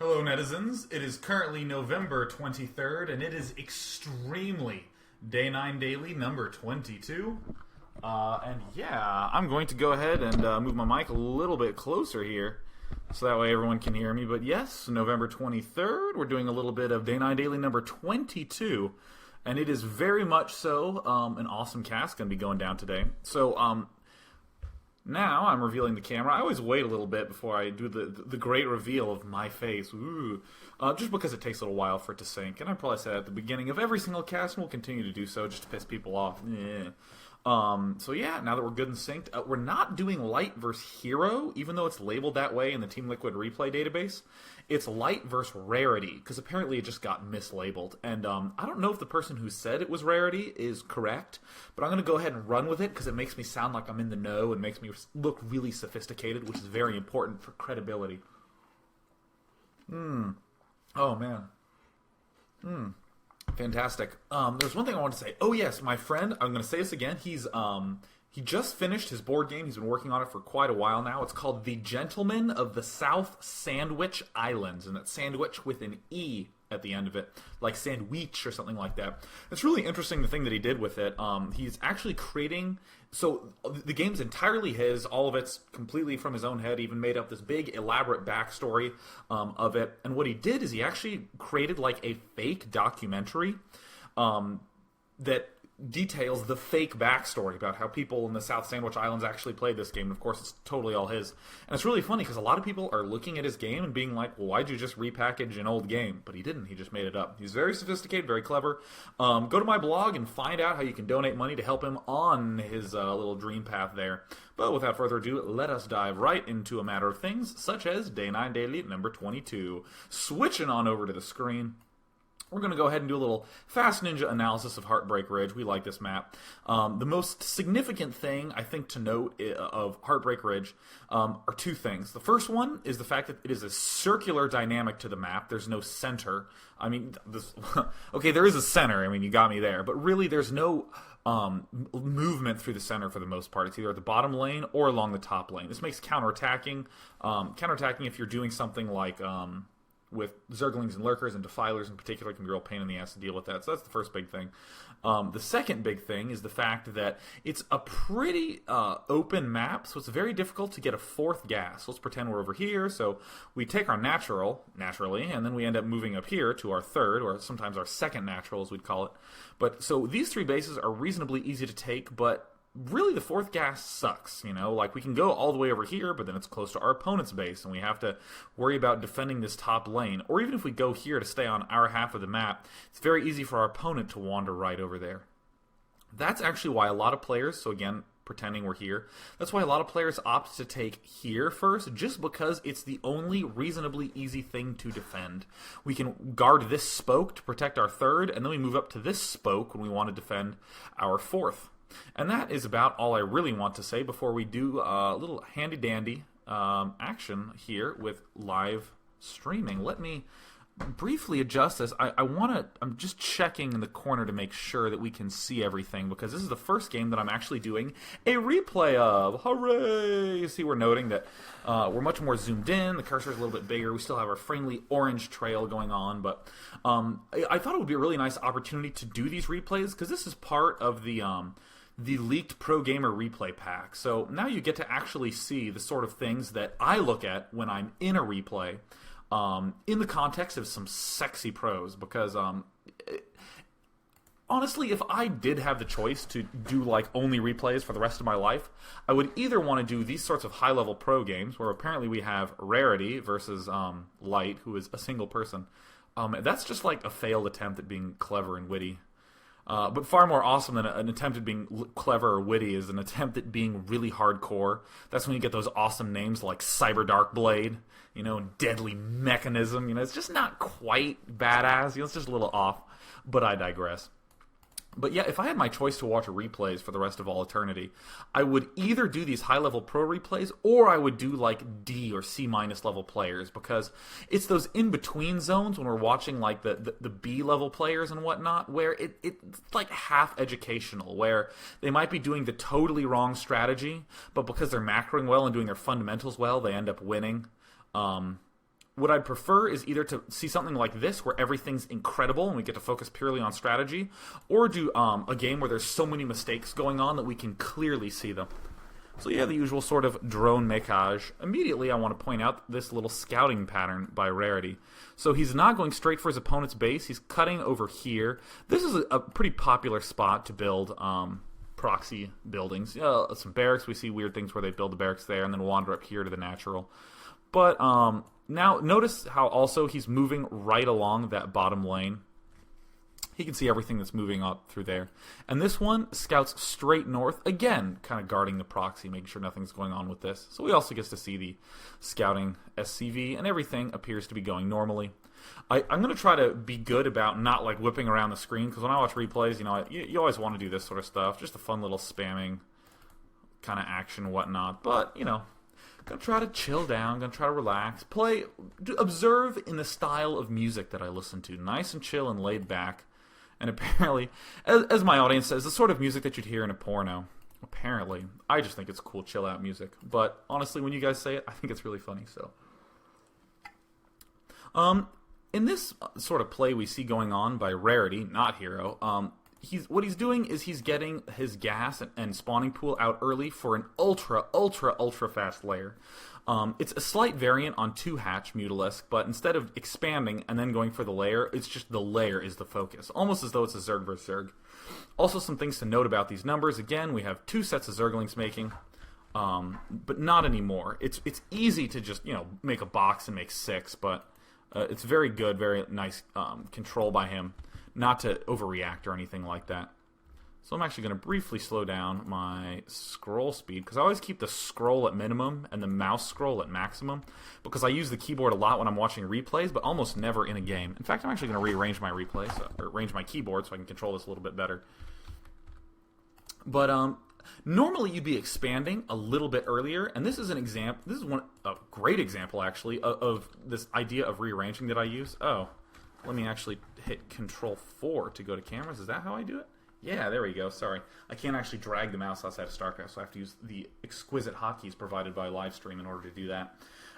Hello, netizens. It is currently November 23rd, and it is extremely Day 9 Daily number 22. And yeah, I'm going to go ahead and move my mic a little bit closer here so that way everyone can hear me. But yes, November 23rd, we're doing a little bit of Day 9 Daily number 22. And it is very much so an awesome cast going to be going down today. So, now I'm revealing the camera. I always wait a little bit before I do the great reveal of my face. Ooh. Just because it takes a little while for it to sync. And I probably said at the beginning of every single cast, and we'll continue to do so just to piss people off. Yeah. So yeah, now that we're good and synced, we're not doing Light versus Hero, even though it's labeled that way in the Team Liquid replay database. It's Light versus Rarity, because apparently it just got mislabeled. And I don't know if the person who said it was Rarity is correct, but I'm going to go ahead and run with it, because it makes me sound like I'm in the know and makes me look really sophisticated, which is very important for credibility. Oh, man. Fantastic. There's one thing I want to say. Oh yes, my friend, I'm going to say this again. He just finished his board game. He's been working on it for quite a while now. It's called The Gentlemen of the South Sandwich Islands, and that's sandwich with an E at the end of it, like sandwich or something like that. It's really interesting, the thing that he did with it. He's actually creating... So the game's entirely his. All of it's completely from his own head. He even made up this big, elaborate backstory of it. And what he did is he actually created like a fake documentary that details the fake backstory about how people in the South Sandwich Islands actually played this game. And of course, it's totally all his. And it's really funny because a lot of people are looking at his game and being like, well, why'd you just repackage an old game? But he didn't. He just made it up. He's very sophisticated, very clever. Go to my blog and find out how you can donate money to help him on his little dream path there. But without further ado, let us dive right into a matter of things, such as Day 9 Daily number 22. Switching on over to the screen. We're going to go ahead and do a little Fast Ninja analysis of Heartbreak Ridge. We like this map. The most significant thing, I think, to note of Heartbreak Ridge are two things. The first one is the fact that it is a circular dynamic to the map. There's no center. I mean, okay, there is a center. I mean, you got me there. But really, there's no movement through the center for the most part. It's either at the bottom lane or along the top lane. This makes counterattacking. Counterattacking, if you're doing something like... with Zerglings and Lurkers and Defilers in particular, can be a real pain in the ass to deal with that. So that's the first big thing. The second big thing is the fact that it's a pretty open map, so it's very difficult to get a fourth gas. Let's pretend we're over here. So we take our natural, naturally, and then we end up moving up here to our third, or sometimes our second natural, as we'd call it. But so these three bases are reasonably easy to take, but really the fourth gas sucks, you know, like we can go all the way over here, but then it's close to our opponent's base, and we have to worry about defending this top lane. Or even if we go here to stay on our half of the map, it's very easy for our opponent to wander right over there. That's actually why a lot of players, so again, pretending we're here, that's why a lot of players opt to take here first, just because it's the only reasonably easy thing to defend. We can guard this spoke to protect our third, and then we move up to this spoke when we want to defend our fourth. And that is about all I really want to say before we do a little handy-dandy action here with live streaming. Let me briefly adjust this. I'm just checking in the corner to make sure that we can see everything, because this is the first game that I'm actually doing a replay of. Hooray! You see, we're noting that we're much more zoomed in. The cursor is a little bit bigger. We still have our friendly orange trail going on, but I thought it would be a really nice opportunity to do these replays, because this is part of the leaked Pro Gamer replay pack. So now you get to actually see the sort of things that I look at when I'm in a replay, in the context of some sexy pros, because honestly, if I did have the choice to do like only replays for the rest of my life, I would either want to do these sorts of high-level pro games, where apparently we have Rarity versus Light, who is a single person. That's just like a failed attempt at being clever and witty. But far more awesome than an attempt at being clever or witty is an attempt at being really hardcore. That's when you get those awesome names like Cyber Dark Blade, you know, Deadly Mechanism. You know, it's just not quite badass. You know, it's just a little off. But I digress. But yeah, if I had my choice to watch replays for the rest of all eternity, I would either do these high-level pro replays, or I would do like D or C-minus level players, because it's those in-between zones when we're watching like the B-level players and whatnot, where it's like half educational, where they might be doing the totally wrong strategy, but because they're macroing well and doing their fundamentals well, they end up winning. what I'd prefer is either to see something like this, where everything's incredible and we get to focus purely on strategy, or do a game where there's so many mistakes going on that we can clearly see them. So you have the usual sort of drone makage. Immediately, I want to point out this little scouting pattern by Rarity. So he's not going straight for his opponent's base. He's cutting over here. This is a pretty popular spot to build proxy buildings. Some barracks. We see weird things where they build the barracks there and then wander up here to the natural. But now notice how also he's moving right along that bottom lane. He can see everything that's moving up through there. And this one scouts straight north, again, kind of guarding the proxy, making sure nothing's going on with this. So he also gets to see the scouting SCV, and everything appears to be going normally. I'm going to try to be good about not like whipping around the screen, because when I watch replays, you always want to do this sort of stuff. Just a fun little spamming kind of action and whatnot. But, gonna try to chill down, gonna try to relax, observe in the style of music that I listen to. Nice and chill and laid back. And apparently, as my audience says, the sort of music that you'd hear in a porno. Apparently. I just think it's cool, chill-out music. But honestly, when you guys say it, I think it's really funny, so. In this sort of play we see going on by Rarity, not Hero, what he's doing is he's getting his gas and spawning pool out early for an ultra fast lair. It's a slight variant on 2-hatch Mutalisk, but instead of expanding and then going for the lair, it's just the lair is the focus, almost as though it's a Zerg vs. Zerg. Also, some things to note about these numbers. Again, we have 2 sets of Zerglings making, but not anymore. It's easy to just make a box and make 6, but it's very good, very nice control by him, not to overreact or anything like that. So I'm actually going to briefly slow down my scroll speed, because I always keep the scroll at minimum and the mouse scroll at maximum, because I use the keyboard a lot when I'm watching replays, but almost never in a game. In fact, I'm actually going to rearrange my replays, or arrange my keyboard so I can control this a little bit better. But normally you'd be expanding a little bit earlier, and this is an example. This is a great example, actually, of this idea of rearranging that I use. Oh, let me actually hit Control 4 to go to cameras. Is that how I do it? Yeah, there we go. Sorry. I can't actually drag the mouse outside of StarCraft, so I have to use the exquisite hotkeys provided by Livestream in order to do that.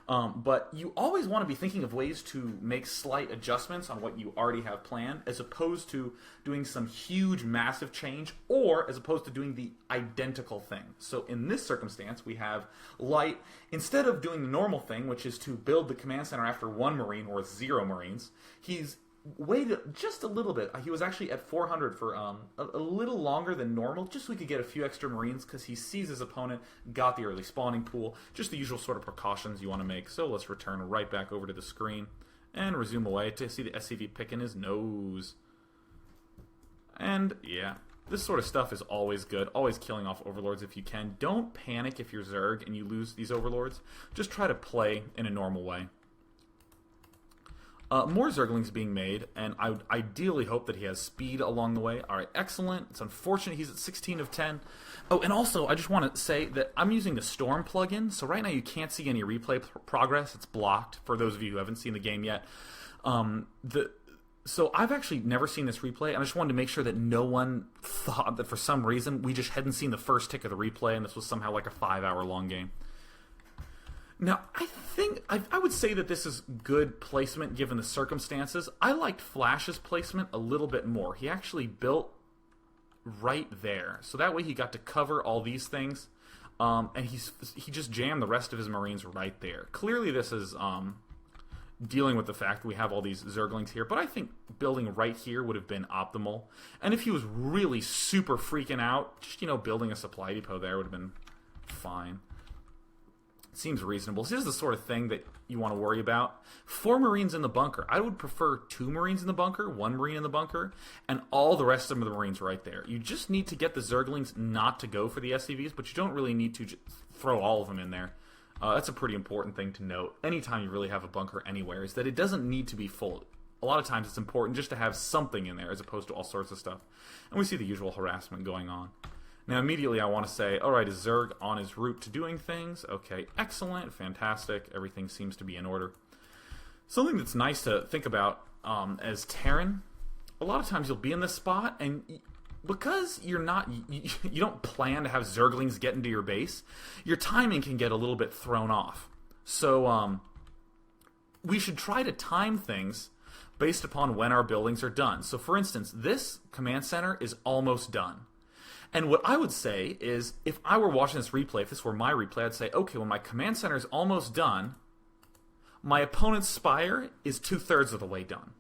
But you always want to be thinking of ways to make slight adjustments on what you already have planned, as opposed to doing some huge, massive change, or as opposed to doing the identical thing. So in this circumstance, we have Light, instead of doing the normal thing, which is to build the command center after 1 Marine or 0 Marines, he's waited just a little bit. He was actually at 400 for a little longer than normal, just so we could get a few extra Marines, because he sees his opponent, got the early spawning pool, just the usual sort of precautions you want to make. So let's return right back over to the screen and resume away to see the SCV picking his nose. And yeah, this sort of stuff is always good, always killing off overlords if you can. Don't panic if you're Zerg and you lose these overlords. Just try to play in a normal way. More Zerglings being made, and I would ideally hope that he has speed along the way. Alright, excellent. It's unfortunate he's at 16 of 10. Oh, and also, I just want to say that I'm using the Storm plugin, so right now you can't see any replay progress. It's blocked, for those of you who haven't seen the game yet. So I've actually never seen this replay, and I just wanted to make sure that no one thought that for some reason we just hadn't seen the first tick of the replay, and this was somehow like a 5-hour-long game. Now, I think I would say that this is good placement given the circumstances. I liked Flash's placement a little bit more. He actually built right there, so that way he got to cover all these things, and he just jammed the rest of his Marines right there. Clearly, this is dealing with the fact that we have all these Zerglings here, but I think building right here would have been optimal. And if he was really super freaking out, just building a supply depot there would have been fine. Seems reasonable. So this is the sort of thing that you want to worry about. 4 Marines in the bunker. I would prefer 2 Marines in the bunker, 1 Marine in the bunker, and all the rest of the Marines right there. You just need to get the Zerglings not to go for the SCVs, but you don't really need to just throw all of them in there. That's a pretty important thing to note. Anytime you really have a bunker anywhere, is that it doesn't need to be full. A lot of times it's important just to have something in there as opposed to all sorts of stuff. And we see the usual harassment going on. Now, immediately I want to say, alright, is Zerg on his route to doing things? Okay, excellent, fantastic, everything seems to be in order. Something that's nice to think about as Terran, a lot of times you'll be in this spot, and because you don't plan to have Zerglings get into your base, your timing can get a little bit thrown off. So, we should try to time things based upon when our buildings are done. So for instance, this command center is almost done. And what I would say is, if I were watching this replay, if this were my replay, I'd say, okay, when my command center is almost done, my opponent's spire is 2/3 of the way done.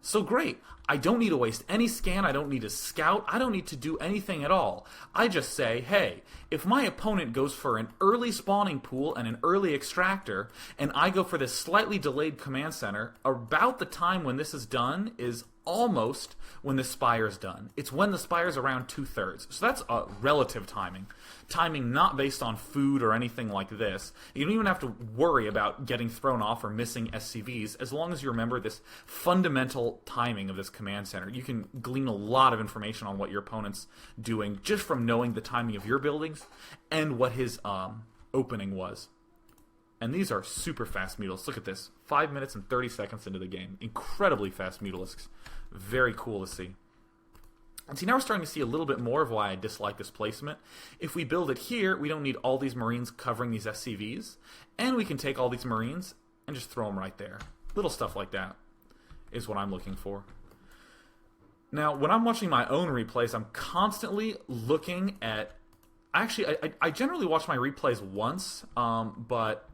So great. I don't need to waste any scan. I don't need to scout. I don't need to do anything at all. I just say, hey, if my opponent goes for an early spawning pool and an early extractor, and I go for this slightly delayed command center, about the time when this is done is almost when the spire is done. It's when the spire is around 2/3. So that's a relative timing. Timing not based on food or anything like this. You don't even have to worry about getting thrown off or missing SCVs as long as you remember this fundamental timing of this command center. You can glean a lot of information on what your opponent's doing just from knowing the timing of your buildings and what his opening was. And these are super fast Mutalisks. Look at this. 5 minutes and 30 seconds into the game. Incredibly fast Mutalisks. Very cool to see. And see, now we're starting to see a little bit more of why I dislike this placement. If we build it here, we don't need all these Marines covering these SCVs. And we can take all these Marines and just throw them right there. Little stuff like that is what I'm looking for. Now, when I'm watching my own replays, I'm constantly looking at... Actually, I generally watch my replays once, but...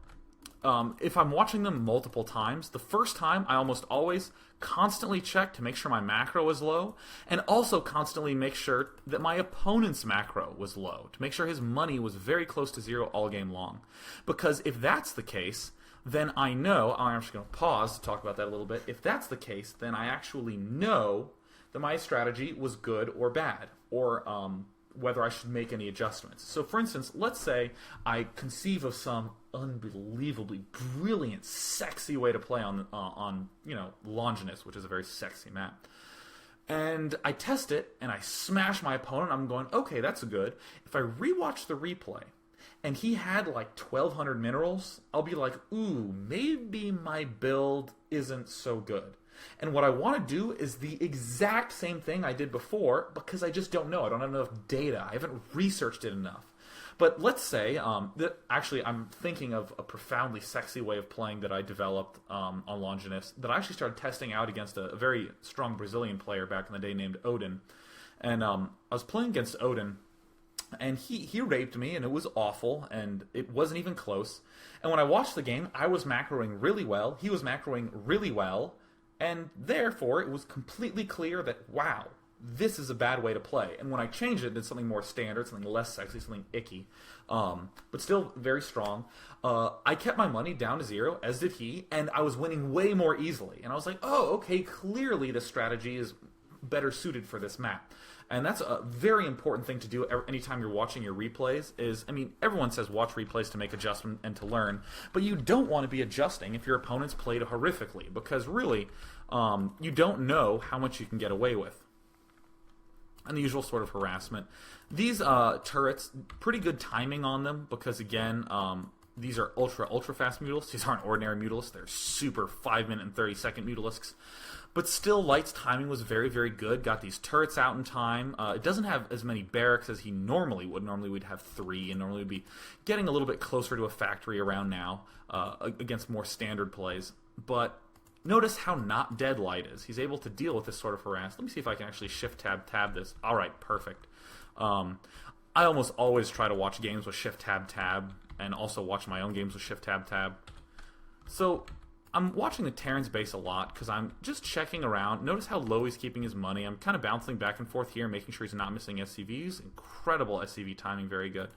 if I'm watching them multiple times, the first time I almost always constantly check to make sure my macro is low, and also constantly make sure that my opponent's macro was low, to make sure his money was very close to zero all game long. Because if that's the case, then I know, I'm actually going to pause to talk about that a little bit, if that's the case, then I actually know that my strategy was good or bad, or whether I should make any adjustments. So for instance, let's say I conceive of some unbelievably brilliant, sexy way to play on Longinus, which is a very sexy map. And I test it, and I smash my opponent. I'm going, okay, that's good. If I rewatch the replay, and he had like 1,200 minerals, I'll be like, ooh, maybe my build isn't so good. And what I want to do is the exact same thing I did before, because I just don't know. I don't have enough data. I haven't researched it enough. But let's say that actually I'm thinking of a profoundly sexy way of playing that I developed on Longinus that I actually started testing out against a very strong Brazilian player back in the day named Odin. And I was playing against Odin, and he raped me, and it was awful, and it wasn't even close. And when I watched the game, I was macroing really well. He was macroing really well. And therefore, it was completely clear that, wow, this is a bad way to play. And when I changed it, did something more standard, something less sexy, something icky, but still very strong, I kept my money down to zero, as did he, and I was winning way more easily. And I was like, oh, okay, clearly this strategy is better suited for this map. And that's a very important thing to do anytime you're watching your replays is, I mean, everyone says watch replays to make adjustment and to learn, but you don't want to be adjusting if your opponent's played horrifically, because really, you don't know how much you can get away with. And the usual sort of harassment. These turrets, pretty good timing on them, because again, these are ultra fast Mutalisks. These aren't ordinary Mutalisks. They're super 5 minute and 30 second Mutalisks. But still, Light's timing was very, very good. Got these turrets out in time. It doesn't have as many barracks as he normally would. Normally we'd have 3, and normally we'd be getting a little bit closer to a factory around now against more standard plays. But notice how not dead Light is. He's able to deal with this sort of harass. Let me see if I can actually Shift-Tab this. All right, perfect. I almost always try to watch games with Shift-Tab, and also watch my own games with Shift-Tab. So I'm watching the Terran's base a lot because I'm just checking around. Notice how low he's keeping his money. I'm kind of bouncing back and forth here, making sure he's not missing SCVs. Incredible SCV timing, very good.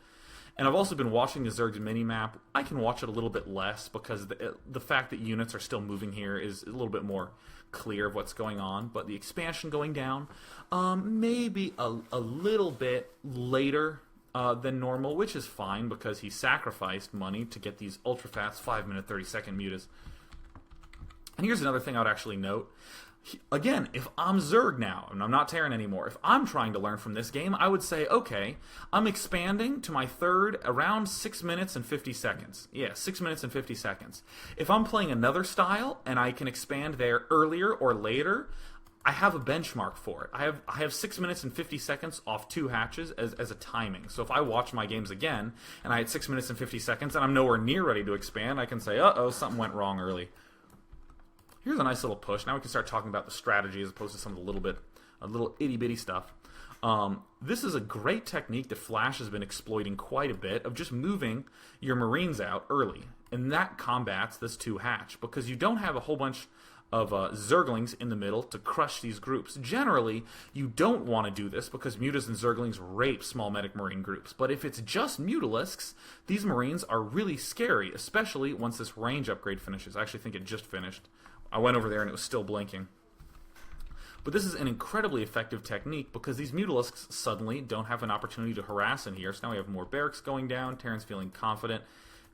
And I've also been watching the Zerg's minimap. I can watch it a little bit less because the fact that units are still moving here is a little bit more clear of what's going on. But the expansion going down, maybe a little bit later than normal, which is fine because he sacrificed money to get these ultra-fast 5 minute 30 second mutas. And here's another thing I would actually note. Again, if I'm Zerg now, and I'm not Terran anymore, if I'm trying to learn from this game, I would say, okay, I'm expanding to my third around 6 minutes and 50 seconds. Yeah, 6 minutes and 50 seconds. If I'm playing another style, and I can expand there earlier or later, I have a benchmark for it. I have 6 minutes and 50 seconds off 2 hatches as a timing. So if I watch my games again, and I had 6 minutes and 50 seconds, and I'm nowhere near ready to expand, I can say, uh-oh, something went wrong early. Here's a nice little push. Now we can start talking about the strategy as opposed to some of the little itty-bitty stuff. This is a great technique that Flash has been exploiting quite a bit, of just moving your Marines out early. And that combats this 2-hatch, because you don't have a whole bunch of Zerglings in the middle to crush these groups. Generally, you don't want to do this because Mutas and Zerglings rape small medic Marine groups. But if it's just Mutalisks, these Marines are really scary, especially once this range upgrade finishes. I actually think it just finished. I went over there and it was still blinking. But this is an incredibly effective technique because these Mutalisks suddenly don't have an opportunity to harass in here. So now we have more barracks going down, Terran's feeling confident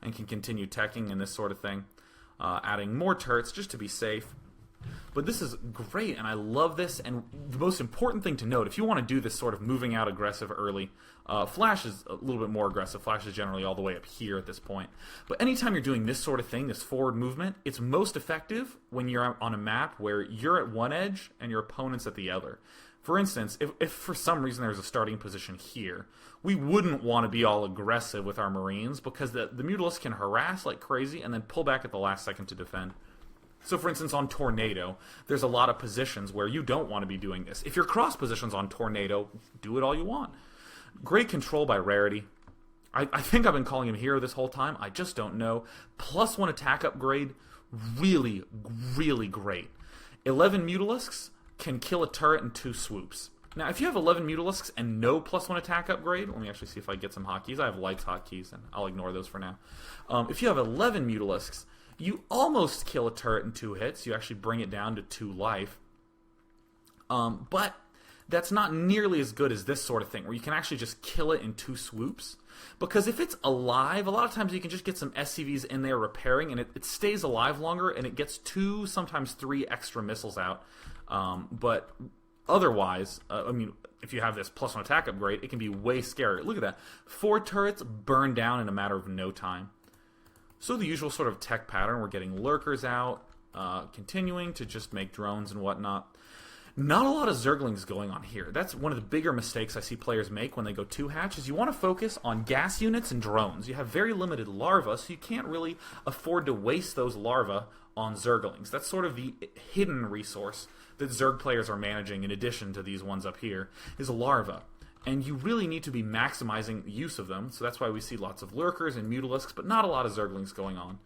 and can continue teching and this sort of thing. Adding more turrets just to be safe. But this is great, and I love this. And the most important thing to note, if you want to do this sort of moving out aggressive early, Flash is a little bit more aggressive. Flash is generally all the way up here at this point. But anytime you're doing this sort of thing, this forward movement, it's most effective when you're on a map where you're at one edge and your opponent's at the other. For instance, if for some reason there's a starting position here, we wouldn't want to be all aggressive with our Marines because the Mutalisks can harass like crazy and then pull back at the last second to defend. So, for instance, on Tornado, there's a lot of positions where you don't want to be doing this. If you're cross positions on Tornado, do it all you want. Great control by Rarity. I think I've been calling him hero this whole time. I just don't know. +1 attack upgrade, really, really great. 11 Mutalisks can kill a turret in 2 swoops. Now, if you have 11 Mutalisks and no +1 attack upgrade, let me actually see if I get some hotkeys. I have Light's hotkeys, and I'll ignore those for now. If you have 11 Mutalisks, you almost kill a turret in 2 hits. You actually bring it down to 2 life. But that's not nearly as good as this sort of thing, where you can actually just kill it in 2 swoops. Because if it's alive, a lot of times you can just get some SCVs in there repairing, and it stays alive longer, and it gets 2, sometimes 3 extra missiles out. But otherwise, if you have this +1 attack upgrade, it can be way scarier. Look at that. 4 turrets burn down in a matter of no time. So the usual sort of tech pattern, we're getting Lurkers out, continuing to just make drones and whatnot. Not a lot of Zerglings going on here. That's one of the bigger mistakes I see players make when they go 2-hatch, is you want to focus on gas units and drones. You have very limited larvae, so you can't really afford to waste those larvae on Zerglings. That's sort of the hidden resource that Zerg players are managing in addition to these ones up here, is larvae. And you really need to be maximizing the use of them, so that's why we see lots of Lurkers and Mutalisks, but not a lot of Zerglings going on.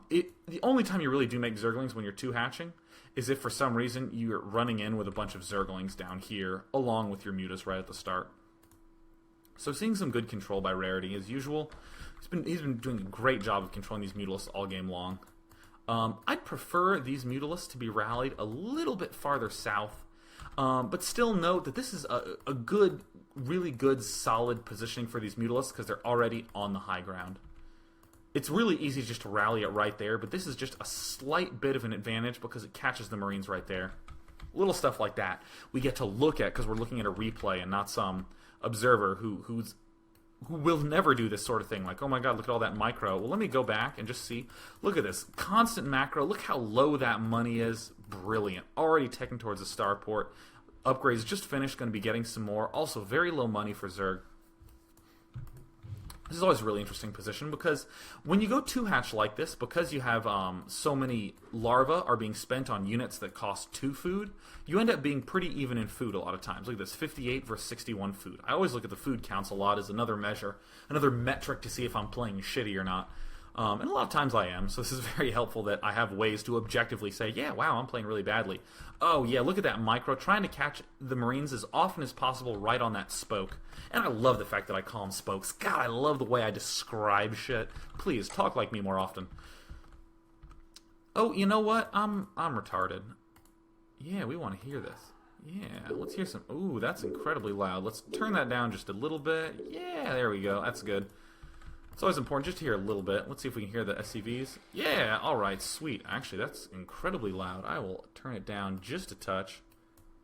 The only time you really do make Zerglings when you're 2-hatching is if for some reason you're running in with a bunch of Zerglings down here, along with your Mutas right at the start. So seeing some good control by Rarity as usual. He's been doing a great job of controlling these Mutalisks all game long. I'd prefer these Mutalisks to be rallied a little bit farther south. But still note that this is a good, really good, solid positioning for these Mutalisks because they're already on the high ground. It's really easy just to rally it right there, but this is just a slight bit of an advantage because it catches the Marines right there. Little stuff like that we get to look at because we're looking at a replay and not some observer who will never do this sort of thing. Like, oh my god, look at all that micro. Well, let me go back and just see. Look at this. Constant macro. Look how low that money is. Brilliant. Already taking towards the starport. Upgrades just finished. Going to be getting some more. Also, very low money for Zerg. This is always a really interesting position because when you go 2-hatch like this, because you have so many larvae are being spent on units that cost 2 food, you end up being pretty even in food a lot of times. Look at this, 58 versus 61 food. I always look at the food counts a lot as another measure, another metric to see if I'm playing shitty or not. And a lot of times I am, so this is very helpful that I have ways to objectively say, yeah, wow, I'm playing really badly. Oh, yeah, look at that micro, trying to catch the Marines as often as possible right on that spoke. And I love the fact that I call them spokes. God, I love the way I describe shit. Please, talk like me more often. Oh, you know what? I'm retarded. Yeah, we want to hear this. Yeah, let's hear some... Ooh, that's incredibly loud. Let's turn that down just a little bit. Yeah, there we go. That's good. It's always important just to hear a little bit. Let's see if we can hear the SCVs. Yeah, alright, sweet. Actually, that's incredibly loud. I will turn it down just a touch.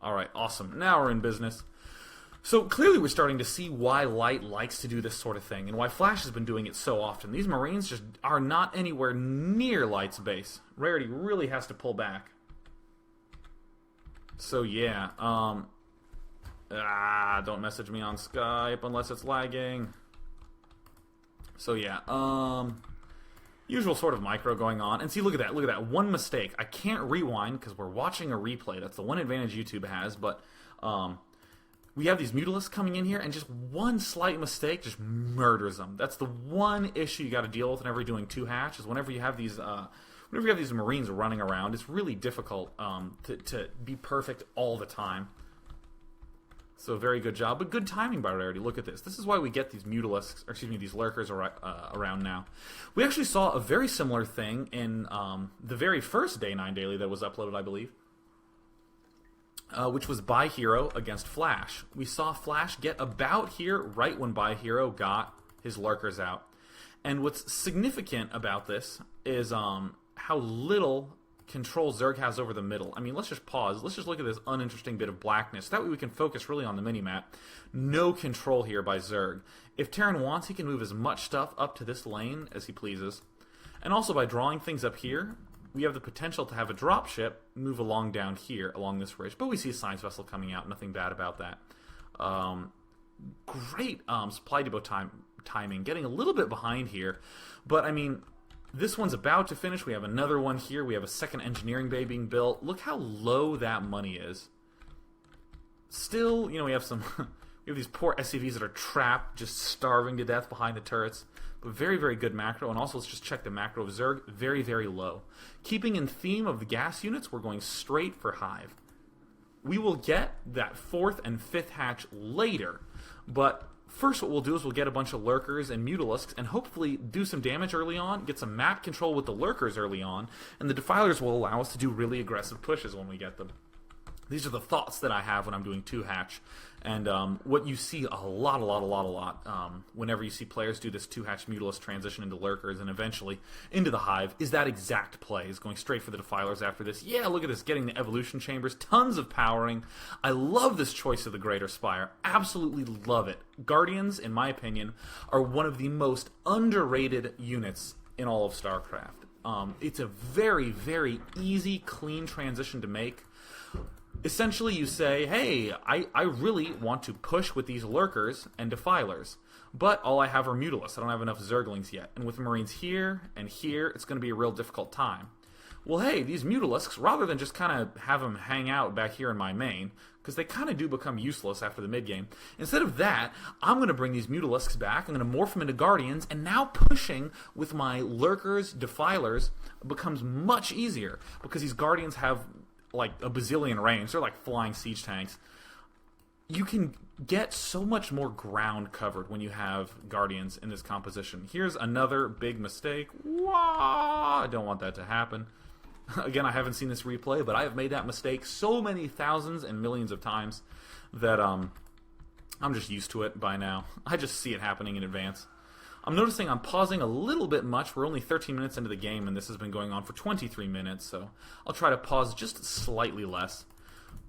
Alright, awesome. Now we're in business. So clearly we're starting to see why Light likes to do this sort of thing, and why Flash has been doing it so often. These Marines just are not anywhere near Light's base. Rarity really has to pull back. So yeah, don't message me on Skype unless it's lagging. So yeah, Usual sort of micro going on. And see, look at that. Look at that. One mistake. I can't rewind because we're watching a replay. That's the one advantage YouTube has. But we have these Mutalisks coming in here, and just one slight mistake just murders them. That's the one issue you got to deal with whenever you're doing 2-hatch, is whenever you have these Marines running around, it's really difficult to be perfect all the time. So very good job, but good timing by Rarity. Look at this. This is why we get these Mutalisks, or excuse me, these Lurkers around now. We actually saw a very similar thing in the very first Day 9 Daily that was uploaded, I believe, which was By Hero against Flash. We saw Flash get about here right when By Hero got his Lurkers out. And what's significant about this is how little control Zerg has over the middle. I mean, let's just pause. Let's just look at this uninteresting bit of blackness. That way we can focus really on the minimap. No control here by Zerg. If Terran wants, he can move as much stuff up to this lane as he pleases. And also by drawing things up here, we have the potential to have a dropship move along down here, along this ridge. But we see a science vessel coming out. Nothing bad about that. Great supply depot timing. Getting a little bit behind here. But, I mean, this one's about to finish. We have another one here. We have a second engineering bay being built. Look how low that money is. Still, you know, we have these poor SCVs that are trapped, just starving to death behind the turrets. But very, very good macro. And also, let's just check the macro of Zerg. Very, very low. Keeping in theme of the gas units, we're going straight for Hive. We will get that 4th and 5th hatch later. But first what we'll do is we'll get a bunch of Lurkers and Mutalisks and hopefully do some damage early on, get some map control with the Lurkers early on, and the Defilers will allow us to do really aggressive pushes when we get them. These are the thoughts that I have when I'm doing 2-hatch. And what you see a lot, whenever you see players do this 2-hatch Mutalisk transition into Lurkers and eventually into the Hive, is that exact play, is going straight for the Defilers after this. Yeah, look at this, getting the Evolution Chambers, tons of powering. I love this choice of the Greater Spire. Absolutely love it. Guardians, in my opinion, are one of the most underrated units in all of StarCraft. It's a very, very easy, clean transition to make. Essentially, you say, hey, I really want to push with these Lurkers and Defilers, but all I have are Mutalisks. I don't have enough Zerglings yet. And with Marines here and here, it's going to be a real difficult time. Well, hey, these Mutalisks, rather than just kind of have them hang out back here in my main, because they kind of do become useless after the mid-game, instead of that, I'm going to bring these Mutalisks back, I'm going to morph them into Guardians, and now pushing with my Lurkers, Defilers, becomes much easier, because these Guardians have like a bazillion range. They're like flying siege tanks. You can get so much more ground covered when you have Guardians in this composition. Here's another big mistake. Wah! I don't want that to happen. Again, I haven't seen this replay, but I have made that mistake so many thousands and millions of times that I'm just used to it by now. I just see it happening in advance. I'm noticing I'm pausing a little bit much. We're only 13 minutes into the game, and this has been going on for 23 minutes, so I'll try to pause just slightly less.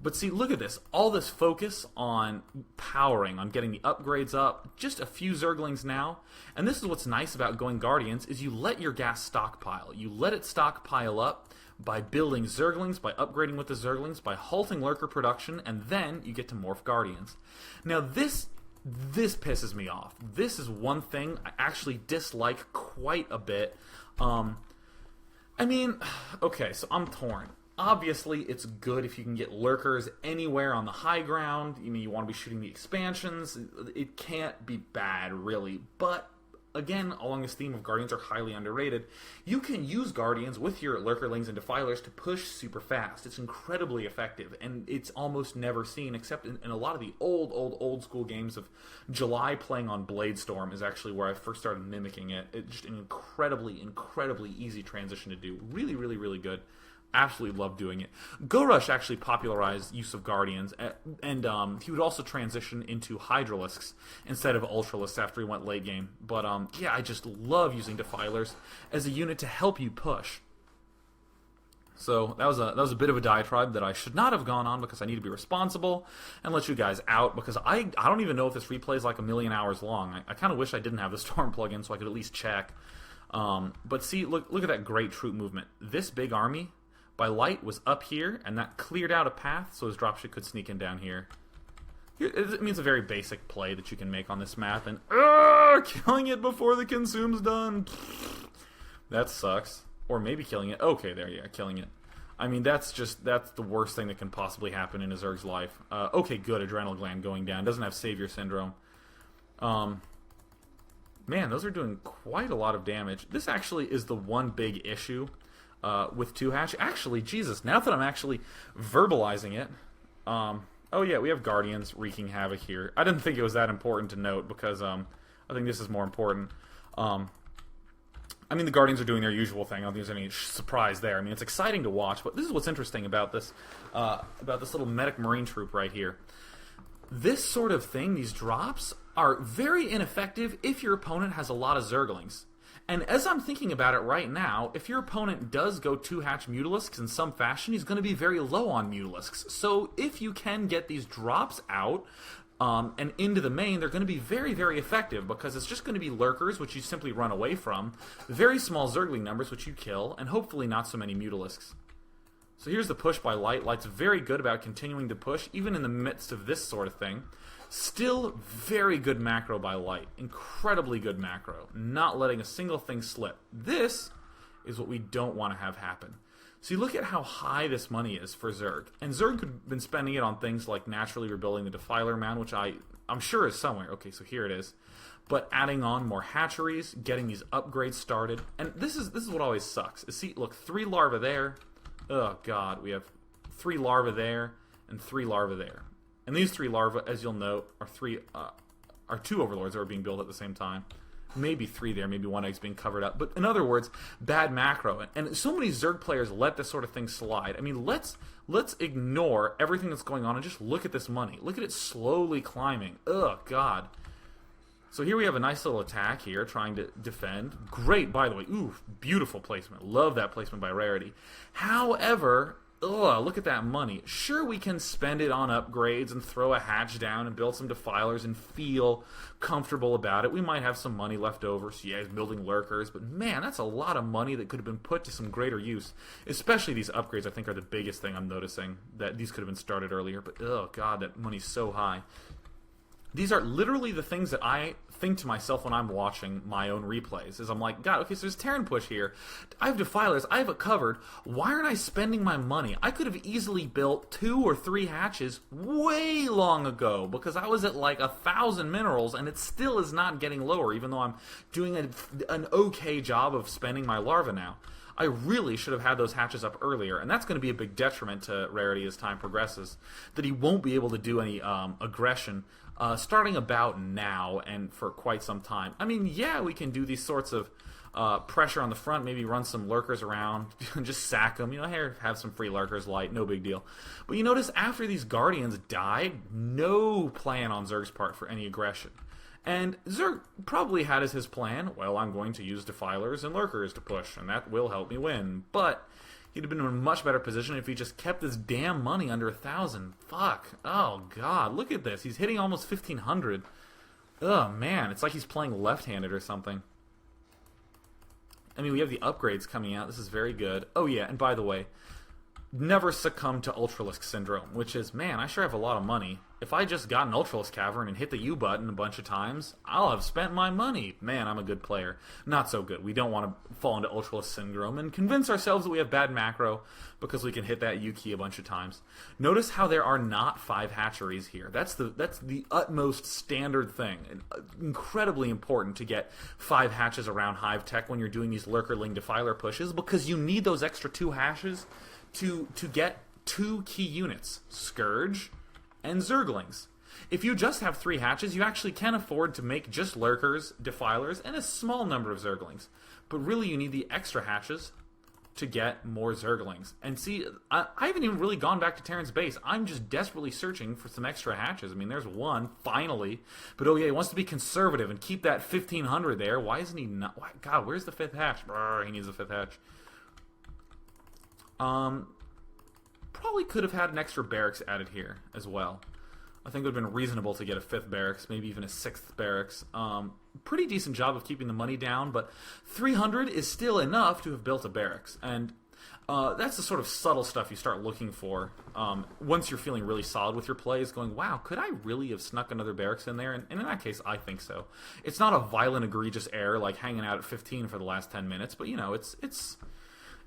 But see, look at this. All this focus on powering, on getting the upgrades up, just a few Zerglings now. And this is what's nice about going Guardians, is you let your gas stockpile. You let it stockpile up by building Zerglings, by upgrading with the Zerglings, by halting Lurker production, and then you get to morph Guardians. Now this pisses me off. This is one thing I actually dislike quite a bit. I mean, okay, so I'm torn. Obviously, it's good if you can get Lurkers anywhere on the high ground. You mean, you want to be shooting the expansions. It can't be bad, really. But again, along this theme of Guardians are highly underrated, you can use Guardians with your Lurkerlings and Defilers to push super fast. It's incredibly effective, and it's almost never seen, except in a lot of the old school games of July playing on Bladestorm is actually where I first started mimicking it. It's just an incredibly easy transition to do. Really good. Absolutely love doing it. GoRush actually popularized use of Guardians, and he would also transition into Hydralisks instead of Ultralisks after he went late game. But yeah, I just love using Defilers as a unit to help you push. So that was a bit of a diatribe that I should not have gone on, because I need to be responsible and let you guys out, because I don't even know if this replay is like a million hours long. I kind of wish I didn't have the Storm plugin so I could at least check. But see, look at that great troop movement. This big army by Light was up here, and that cleared out a path so his dropship could sneak in down here. It means a very basic play that you can make on this map, and killing it before the consume's done. That sucks. Or maybe killing it. Okay, there, yeah, killing it. I mean, that's the worst thing that can possibly happen in a Zerg's life. Okay, good, adrenal gland going down. Doesn't have savior syndrome. Man, those are doing quite a lot of damage. This actually is the one big issue with 2-hatch. Actually, Jesus, now that I'm actually verbalizing it, oh yeah, we have Guardians wreaking havoc here. I didn't think it was that important to note because I think this is more important. I mean, the Guardians are doing their usual thing. I don't think there's any surprise there. I mean, it's exciting to watch, but this is what's interesting about this little medic marine troop right here. This sort of thing, these drops, are very ineffective if your opponent has a lot of Zerglings. And as I'm thinking about it right now, if your opponent does go 2-hatch Mutalisks in some fashion, he's going to be very low on Mutalisks. So if you can get these drops out and into the main, they're going to be very, very effective because it's just going to be Lurkers, which you simply run away from, very small Zergling numbers, which you kill, and hopefully not so many Mutalisks. So here's the push by Light. Light's very good about continuing to push, even in the midst of this sort of thing. Still very good macro by Light. Incredibly good macro. Not letting a single thing slip. This is what we don't want to have happen. So you look at how high this money is for Zerg. And Zerg could have been spending it on things like naturally rebuilding the Defiler Mound, which I'm sure is somewhere. Okay, so here it is. But adding on more hatcheries, getting these upgrades started. And this is what always sucks. See, look, 3 larvae there. Oh, God. We have 3 larvae there and 3 larvae there. And these 3 larvae, as you'll note, are 2 overlords that are being built at the same time. Maybe 3 there, maybe 1 egg's being covered up. But in other words, bad macro. And so many Zerg players let this sort of thing slide. I mean, let's ignore everything that's going on and just look at this money. Look at it slowly climbing. Oh, God. So here we have a nice little attack here, trying to defend. Great, by the way. Ooh, beautiful placement. Love that placement by Rarity. However, look at that money. Sure, we can spend it on upgrades and throw a hatch down and build some defilers and feel comfortable about it. We might have some money left over, so yeah, he's building Lurkers. But man, that's a lot of money that could have been put to some greater use. Especially these upgrades, I think, are the biggest thing I'm noticing. That these could have been started earlier. But oh god, that money's so high. These are literally the things that I think to myself when I'm watching my own replays. Is I'm like, God, okay, so there's Terran push here. I have Defilers. I have it covered. Why aren't I spending my money? I could have easily built 2 or 3 hatches way long ago because I was at like 1,000 minerals and it still is not getting lower even though I'm doing an okay job of spending my larva now. I really should have had those hatches up earlier, and that's going to be a big detriment to Rarity as time progresses, that he won't be able to do any aggression starting about now and for quite some time. I mean, yeah, we can do these sorts of pressure on the front, maybe run some Lurkers around, just sack them, here, have some free Lurkers, Light, no big deal. But you notice after these Guardians died, no plan on Zerg's part for any aggression. And Zerg probably had as his plan, well, I'm going to use Defilers and Lurkers to push, and that will help me win. But he'd have been in a much better position if he just kept this damn money under 1,000. Fuck. Oh, God. Look at this. He's hitting almost 1,500. Oh, man. It's like he's playing left-handed or something. I mean, we have the upgrades coming out. This is very good. Oh, yeah, and by the way, never succumb to Ultralisk Syndrome, which is, man, I sure have a lot of money. If I just got an Ultralisk Cavern and hit the U button a bunch of times, I'll have spent my money. Man, I'm a good player. Not so good. We don't want to fall into Ultralisk Syndrome and convince ourselves that we have bad macro because we can hit that U key a bunch of times. Notice how there are not 5 hatcheries here. That's the utmost standard thing. Incredibly important to get 5 hatches around Hive Tech when you're doing these Lurkerling Defiler pushes because you need those extra 2 hashes to get 2 key units, Scourge and Zerglings. If you just have 3 hatches, you actually can afford to make just Lurkers, Defilers, and a small number of Zerglings. But really you need the extra hatches to get more Zerglings. And see, I haven't even really gone back to Terran's base. I'm just desperately searching for some extra hatches. I mean, there's one, finally. But oh yeah, he wants to be conservative and keep that 1,500 there. Why isn't he not? God, where's the 5th hatch? He needs the 5th hatch. Probably could have had an extra barracks added here as well. I think it would have been reasonable to get a 5th barracks, maybe even a 6th barracks. Pretty decent job of keeping the money down, but 300 is still enough to have built a barracks. And That's the sort of subtle stuff you start looking for once you're feeling really solid with your plays, going, wow, could I really have snuck another barracks in there? And in that case, I think so. It's not a violent, egregious error like hanging out at 15 for the last 10 minutes, but,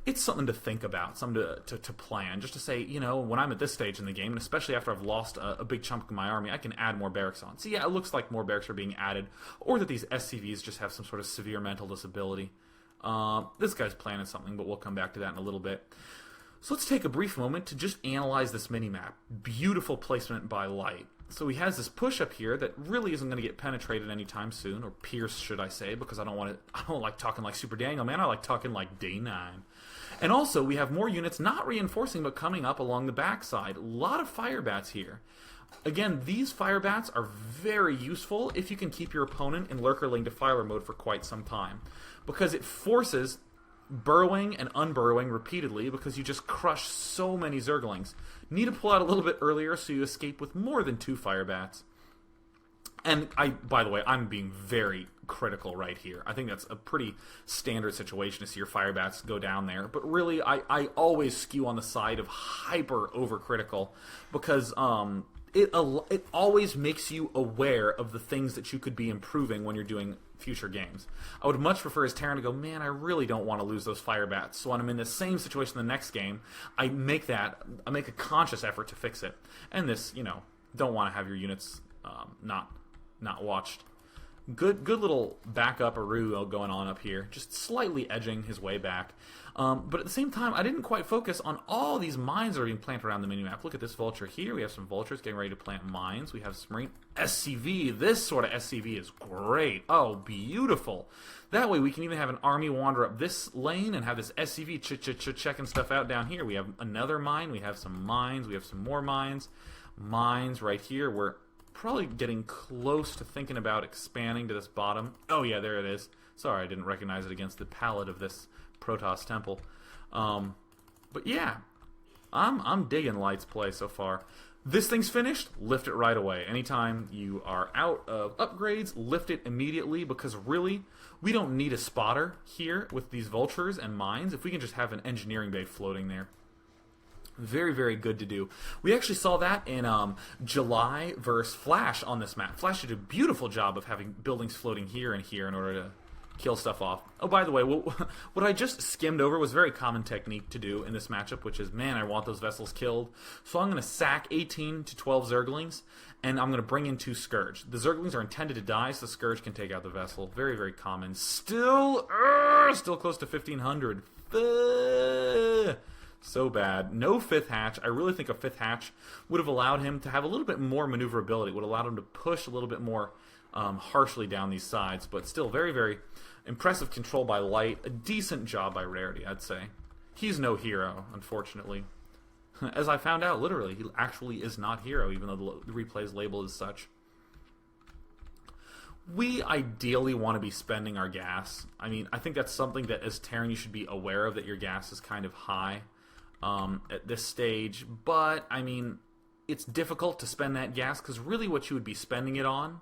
it's something to think about, something to plan, just to say, when I'm at this stage in the game, and especially after I've lost a big chunk of my army, I can add more barracks on. So yeah, it looks like more barracks are being added, or that these SCVs just have some sort of severe mental disability. This guy's planning something, but we'll come back to that in a little bit. So let's take a brief moment to just analyze this mini-map. Beautiful placement by Light. So he has this push up here that really isn't going to get penetrated anytime soon, or pierced, should I say, because I don't like talking like Super Daniel, man. I like talking like Day 9. And also, we have more units not reinforcing, but coming up along the backside. A lot of fire bats here. Again, these fire bats are very useful if you can keep your opponent in Lurkerling Defiler mode for quite some time, because it forces burrowing and unburrowing repeatedly because you just crush so many Zerglings. Need to pull out a little bit earlier so you escape with more than 2 fire bats. And by the way, I'm being very critical right here. I think that's a pretty standard situation to see your fire bats go down there. But really, I always skew on the side of hyper overcritical because it always makes you aware of the things that you could be improving when you're doing future games. I would much prefer as Terran to go, man, I really don't want to lose those fire bats. So when I'm in the same situation the next game, I make a conscious effort to fix it. And this, don't want to have your units not watched. Good little backup Aru going on up here, just slightly edging his way back. But at the same time, I didn't quite focus on all these mines that are being planted around the minimap. Look at this vulture here. We have some vultures getting ready to plant mines. We have some marine SCV. This sort of SCV is great. Oh, beautiful. That way we can even have an army wander up this lane and have this SCV checking stuff out down here. We have another mine. We have some mines. We have some more mines. Mines right here. We're probably getting close to thinking about expanding to this bottom. Oh yeah, there it is. Sorry, I didn't recognize it against the palette of this Protoss temple. But yeah, I'm digging Light's play so far. This thing's finished, lift it right away. Anytime you are out of upgrades, lift it immediately, because really, we don't need a spotter here with these vultures and mines if we can just have an engineering bay floating there. Very, very good to do. We actually saw that in July versus Flash on this map. Flash did a beautiful job of having buildings floating here and here in order to kill stuff off. Oh, by the way, what I just skimmed over was a very common technique to do in this matchup, which is, man, I want those vessels killed. So I'm going to sack 18 to 12 Zerglings, and I'm going to bring in 2 Scourge. The Zerglings are intended to die, so the Scourge can take out the vessel. Very, very common. Still close to 1,500. So bad. No 5th hatch. I really think a 5th hatch would have allowed him to have a little bit more maneuverability. Would have allowed him to push a little bit more harshly down these sides. But still, very, very impressive control by Light. A decent job by Rarity, I'd say. He's no hero, unfortunately. As I found out, literally, he actually is not hero, even though the replay's labeled as such. We ideally want to be spending our gas. I mean, I think that's something that as Terran you should be aware of, that your gas is kind of high at this stage. But, I mean, it's difficult to spend that gas, because really what you would be spending it on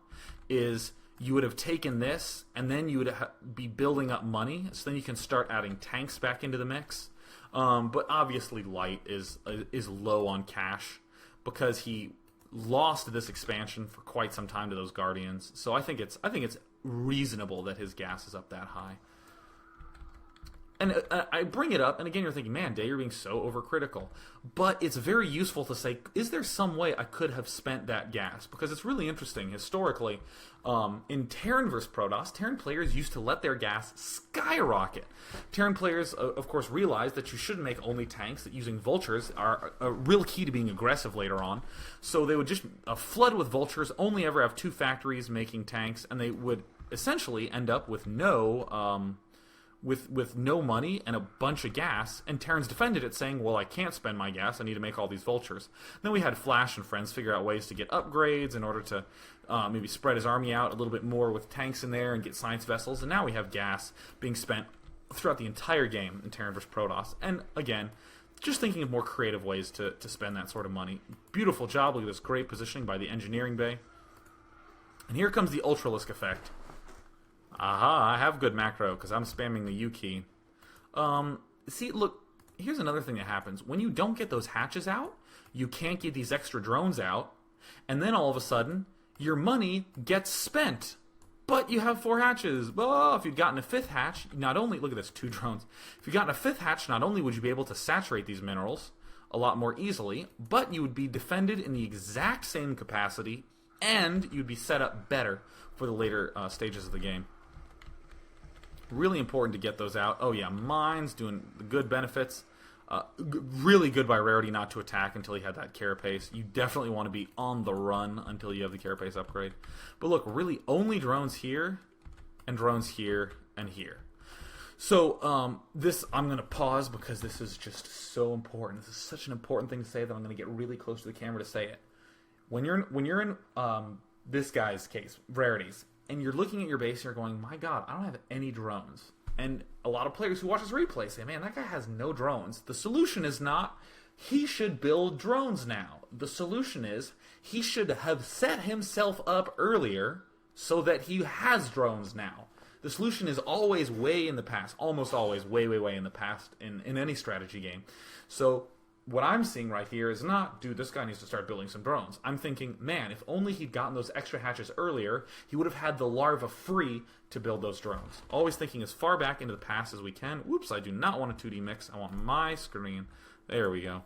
is you would have taken this, and then you would be building up money, so then you can start adding tanks back into the mix. But obviously Light is low on cash, because he lost this expansion for quite some time to those Guardians. So I think it's reasonable that his gas is up that high. And I bring it up, and again, you're thinking, man, Day, you're being so overcritical. But it's very useful to say, is there some way I could have spent that gas? Because it's really interesting. Historically, in Terran vs. Protoss, Terran players used to let their gas skyrocket. Terran players, of course, realized that you shouldn't make only tanks, that using vultures are a real key to being aggressive later on. So they would just flood with vultures, only ever have 2 factories making tanks, and they would essentially end up with no money and a bunch of gas, and Terrans defended it, saying, well, I can't spend my gas, I need to make all these vultures. Then we had Flash and friends figure out ways to get upgrades in order to maybe spread his army out a little bit more with tanks in there and get science vessels, and now we have gas being spent throughout the entire game in Terran vs. Protoss. And again, just thinking of more creative ways to spend that sort of money. Beautiful job. Look at this great positioning by the engineering bay. And here comes the Ultralisk effect. Aha, I have good macro, because I'm spamming the U key. See, look, here's another thing that happens. When you don't get those hatches out, you can't get these extra drones out, and then all of a sudden, your money gets spent. But you have 4 hatches. Oh, if you'd gotten a 5th hatch, not only... Look at this, 2 drones. If you'd gotten a 5th hatch, not only would you be able to saturate these minerals a lot more easily, but you would be defended in the exact same capacity, and you'd be set up better for the later stages of the game. Really important to get those out. Oh yeah, mines, doing the good benefits. Really good by Rarity not to attack until he had that carapace. You definitely want to be on the run until you have the carapace upgrade. But look, really only drones here, and drones here, and here. So, this, I'm going to pause because this is just so important. This is such an important thing to say that I'm going to get really close to the camera to say it. When you're in this guy's case, Rarities, and you're looking at your base and you're going, my god, I don't have any drones. And a lot of players who watch this replay say, man, that guy has no drones. The solution is not, he should build drones now. The solution is, he should have set himself up earlier so that he has drones now. The solution is always way in the past, almost always way in the past in any strategy game. So what I'm seeing right here is not, dude, this guy needs to start building some drones. I'm thinking, man, if only he'd gotten those extra hatches earlier, he would have had the larva free to build those drones. Always thinking as far back into the past as we can. Whoops, I do not want a 2D mix. I want my screen. There we go.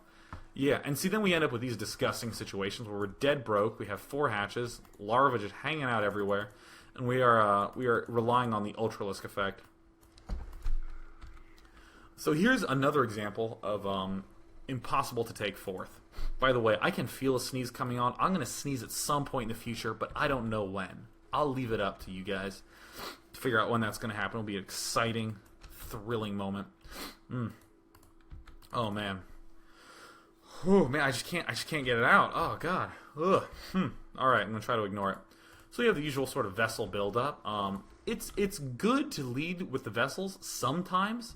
Yeah, and see, then we end up with these disgusting situations where we're dead broke. We have 4 hatches, larvae just hanging out everywhere, and we are relying on the Ultralisk effect. So here's another example of impossible to take forth. By the way, I can feel a sneeze coming on. I'm going to sneeze at some point in the future, but I don't know when. I'll leave it up to you guys to figure out when that's going to happen. It'll be an exciting, thrilling moment. Oh man. Oh man, I just can't get it out. Oh god. Ugh. All right, I'm going to try to ignore it. So you have the usual sort of vessel buildup. It's good to lead with the vessels sometimes.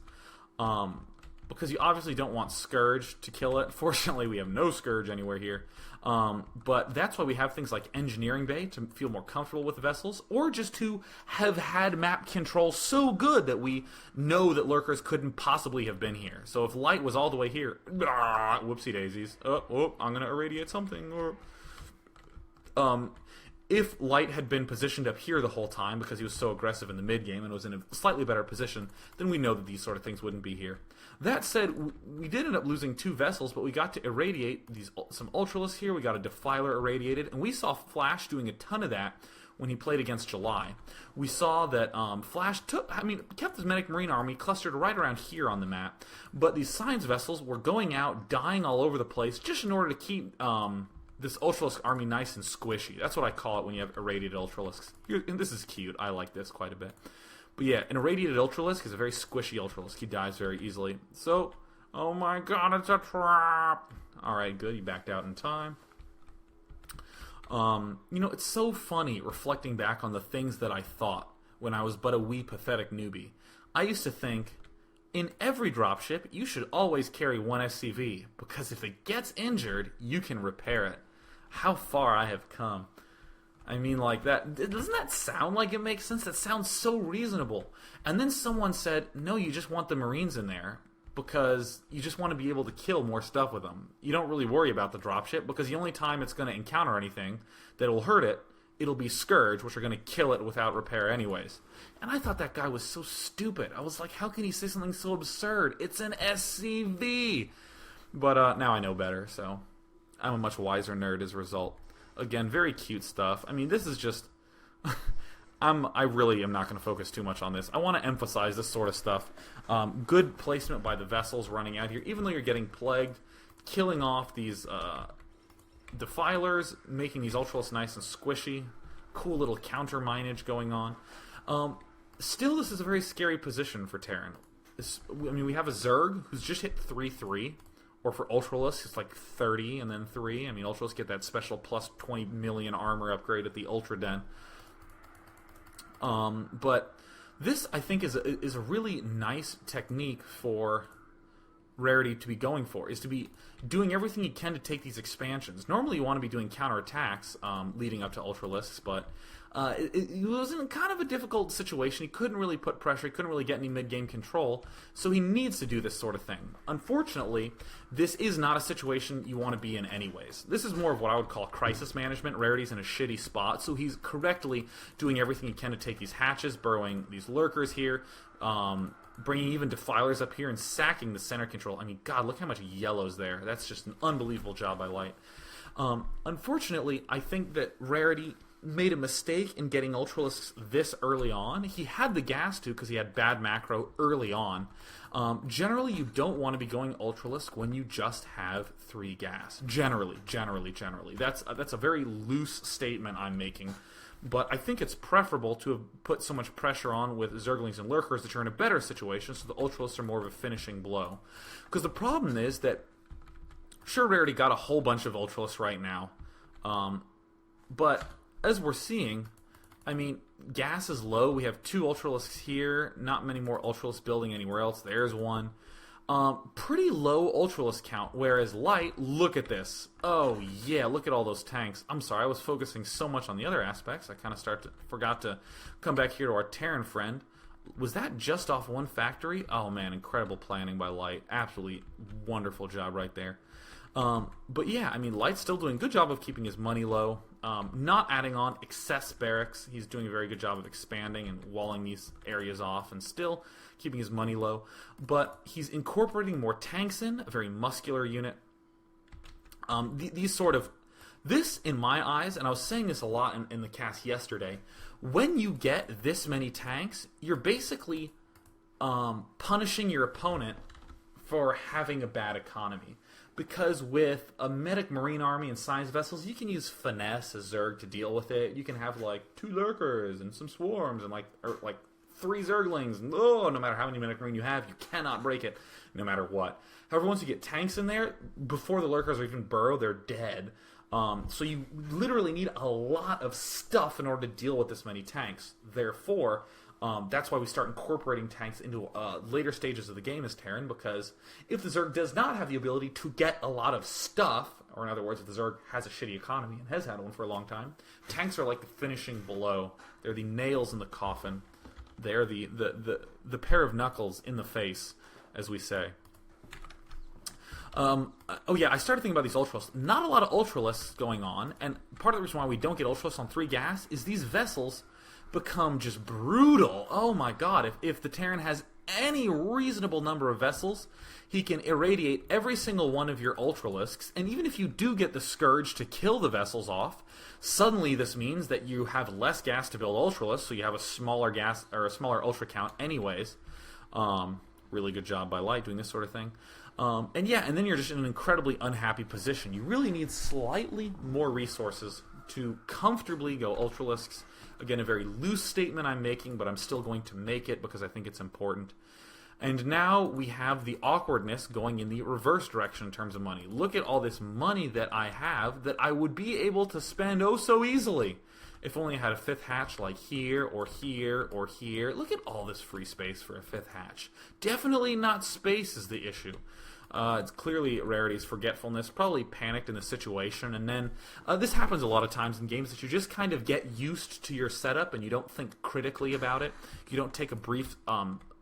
Because you obviously don't want Scourge to kill it. Fortunately, we have no Scourge anywhere here. But that's why we have things like Engineering Bay to feel more comfortable with the vessels, or just to have had map control so good that we know that Lurkers couldn't possibly have been here. So if Light was all the way here, whoopsie daisies. I'm going to irradiate something. If Light had been positioned up here the whole time because he was so aggressive in the mid-game and was in a slightly better position, then we know that these sort of things wouldn't be here. That said, we did end up losing 2 vessels, but we got to irradiate some Ultralisks here. We got a Defiler irradiated, and we saw Flash doing a ton of that when he played against July. We saw that Flash kept his Medic Marine army clustered right around here on the map, but these Science vessels were going out, dying all over the place, just in order to keep this Ultralisk army nice and squishy. That's what I call it when you have irradiated Ultralisks. And this is cute. I like this quite a bit. But yeah, an irradiated Ultralisk is a very squishy Ultralisk. He dies very easily. So, oh my god, it's a trap! Alright, good. He backed out in time. It's so funny reflecting back on the things that I thought when I was but a wee pathetic newbie. I used to think, in every dropship, you should always carry 1 SCV, because if it gets injured, you can repair it. How far I have come. I mean, like that, doesn't that sound like it makes sense? That sounds so reasonable. And then someone said, no, you just want the Marines in there because you just want to be able to kill more stuff with them. You don't really worry about the dropship because the only time it's going to encounter anything that will hurt it, it'll be Scourge, which are going to kill it without repair anyways. And I thought that guy was so stupid. I was like, how can he say something so absurd? It's an SCV! But now I know better, so I'm a much wiser nerd as a result. Again, very cute stuff. I mean, this is just... I really am not going to focus too much on this. I want to emphasize this sort of stuff. Good placement by the vessels running out here. Even though you're getting plagued, killing off these defilers, making these Ultralisks nice and squishy. Cool little counter mineage going on. Still, this is a very scary position for Terran. We have a Zerg who's just hit 3-3. Or for Ultralisks, it's like 30 and then 3. Ultralisks get that special plus 20 million armor upgrade at the Ultra Den. But this, I think, is a really nice technique for Rarity to be going for, is to be doing everything he can to take these expansions. Normally you want to be doing counterattacks leading up to Ultralisks, but it was in kind of a difficult situation. He couldn't really put pressure, he couldn't really get any mid-game control, so he needs to do this sort of thing. Unfortunately, this is not a situation you want to be in anyways. This is more of what I would call crisis management. Rarity's in a shitty spot, so he's correctly doing everything he can to take these hatches, burrowing these Lurkers here, bringing even Defilers up here and sacking the center control. I mean, God, look how much yellow's there. That's just an unbelievable job by Light. Unfortunately, I think that Rarity made a mistake in getting Ultralisks this early on. He had the gas to because he had bad macro early on. Generally, you don't want to be going Ultralisk when you just have 3 gas. Generally. That's a very loose statement I'm making. But I think it's preferable to have put so much pressure on with Zerglings and Lurkers that you're in a better situation, so the Ultralisks are more of a finishing blow. Because the problem is that, sure, Rarity got a whole bunch of Ultralisks right now, but as we're seeing, I mean, gas is low. We have 2 Ultralisks here, not many more Ultralisks building anywhere else. There's one. Pretty low Ultralisk count, whereas Light, look at this. Oh yeah, look at all those tanks. I'm sorry, I was focusing so much on the other aspects, I kind of forgot to come back here to our Terran friend. Was that just off one factory? Oh man, incredible planning by Light. Absolutely wonderful job right there. But yeah, I mean, Light's still doing a good job of keeping his money low, not adding on excess barracks. He's doing a very good job of expanding and walling these areas off and still keeping his money low. But he's incorporating more tanks in, a very muscular unit. This, in my eyes, and I was saying this a lot in the cast yesterday, when you get this many tanks, you're basically punishing your opponent for having a bad economy. Because with a medic marine army and science vessels, you can use finesse as Zerg to deal with it. You can have like 2 Lurkers and some swarms and like 3 Zerglings. No matter how many medic marine you have, you cannot break it, no matter what. However, once you get tanks in there, before the Lurkers or even burrow, they're dead. So you literally need a lot of stuff in order to deal with this many tanks. Therefore, that's why we start incorporating tanks into later stages of the game as Terran, because if the Zerg does not have the ability to get a lot of stuff, or in other words, if the Zerg has a shitty economy and has had one for a long time, tanks are like the finishing blow. They're the nails in the coffin. They're the pair of knuckles in the face, as we say. Oh yeah, I started thinking about these Ultralisks. Not a lot of Ultralisks going on, and part of the reason why we don't get Ultralisks on 3 gas is these vessels become just brutal. Oh my god, if the Terran has any reasonable number of vessels, he can irradiate every single one of your Ultralisks, and even if you do get the Scourge to kill the vessels off, suddenly this means that you have less gas to build Ultralisks, so you have a smaller gas, or a smaller Ultra count anyways. Really good job by Light doing this sort of thing. And then you're just in an incredibly unhappy position. You really need slightly more resources to comfortably go Ultralisks. Again, a very loose statement I'm making, but I'm still going to make it because I think it's important. And now we have the awkwardness going in the reverse direction in terms of money. Look at all this money that I have that I would be able to spend oh so easily if only I had a 5th hatch like here or here or here. Look at all this free space for a 5th hatch. Definitely not space is the issue. It's clearly Rarity's forgetfulness, probably panicked in the situation, and then this happens a lot of times in games that you just kind of get used to your setup and you don't think critically about it. You don't take a brief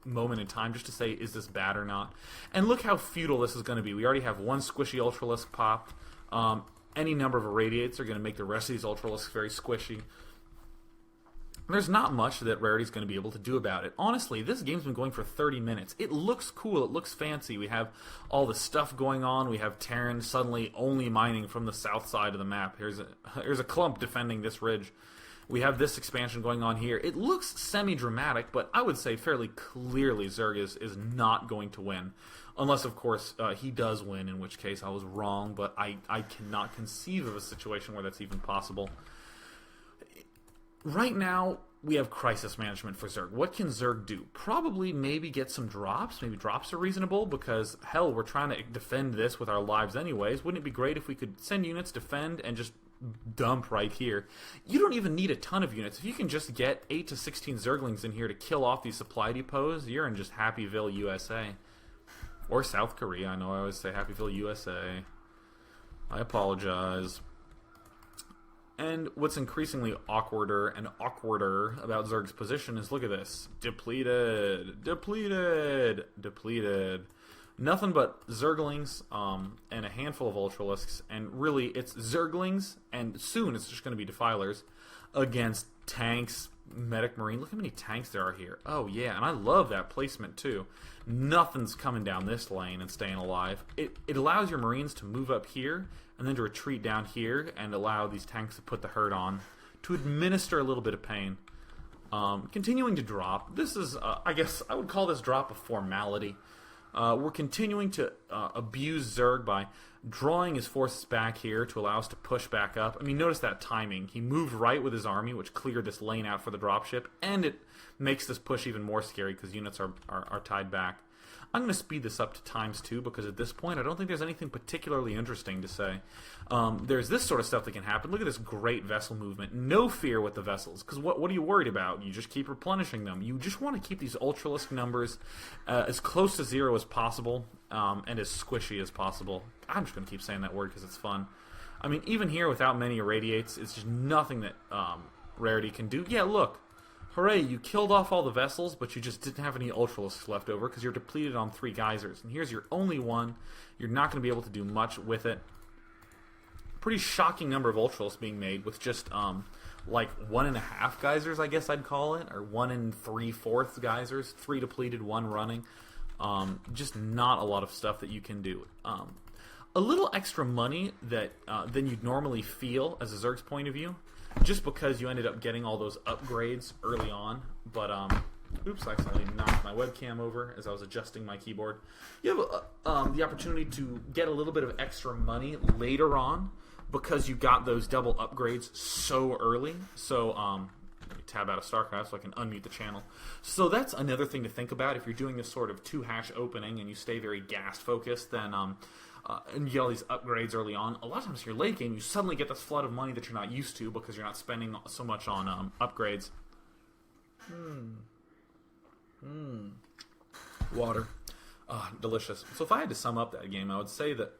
moment in time just to say, is this bad or not? And look how futile this is going to be. We already have 1 squishy Ultralisk popped. Any number of irradiates are going to make the rest of these Ultralisks very squishy. There's not much that Rarity's going to be able to do about it. Honestly, this game's been going for 30 minutes. It looks cool. It looks fancy. We have all the stuff going on. We have Terran suddenly only mining from the south side of the map. Here's a clump defending this ridge. We have this expansion going on here. It looks semi-dramatic, but I would say fairly clearly Zerg is not going to win. Unless, of course, he does win, in which case I was wrong, but I cannot conceive of a situation where that's even possible. Right now, we have crisis management for Zerg. What can Zerg do? Probably maybe get some drops. Maybe drops are reasonable because, hell, we're trying to defend this with our lives anyways. Wouldn't it be great if we could send units, defend, and just dump right here? You don't even need a ton of units. If you can just get 8 to 16 Zerglings in here to kill off these supply depots, you're in just Happyville, USA. Or South Korea. I know I always say Happyville, USA. I apologize. And what's increasingly awkwarder and awkwarder about Zerg's position is, look at this. Depleted. Depleted. Depleted. Nothing but Zerglings and a handful of Ultralisks. And really, it's Zerglings, and soon it's just going to be Defilers, against tanks, Medic Marine. Look how many tanks there are here. Oh, yeah, and I love that placement, too. Nothing's coming down this lane and staying alive. It allows your Marines to move up here and then to retreat down here and allow these tanks to put the hurt on to administer a little bit of pain. Continuing to drop. This is, I guess, I would call this drop a formality. We're continuing to abuse Zerg by drawing his forces back here to allow us to push back up. I mean, notice that timing. He moved right with his army, which cleared this lane out for the dropship, and it makes this push even more scary because units are tied back. I'm going to speed this up to ×2 because at this point I don't think there's anything particularly interesting to say. There's this sort of stuff that can happen. Look at this great vessel movement. No fear with the vessels, because what are you worried about? You just keep replenishing them. You just want to keep these Ultralisk numbers as close to 0 as possible and as squishy as possible. I'm just going to keep saying that word because it's fun. I mean, even here without many irradiates, it's just nothing that Rarity can do. Yeah, look. Hooray, you killed off all the vessels, but you just didn't have any Ultralisks left over because you're depleted on 3 geysers. And here's your only one. You're not going to be able to do much with it. Pretty shocking number of Ultralisks being made with just, like 1.5 geysers, I guess I'd call it. Or 1 3/4 geysers. 3 depleted, 1 running. Just not a lot of stuff that you can do. A little extra money that than you'd normally feel as a Zerg's point of view. Just because you ended up getting all those upgrades early on. But, oops, I accidentally knocked my webcam over as I was adjusting my keyboard. You have the opportunity to get a little bit of extra money later on because you got those double upgrades so early. So, let me tab out of StarCraft so I can unmute the channel. So that's another thing to think about. If you're doing this sort of 2-hash opening and you stay very gas focused, then and you get all these upgrades early on, a lot of times in your late game, you suddenly get this flood of money that you're not used to because you're not spending so much on upgrades. Water. Delicious. So if I had to sum up that game, I would say that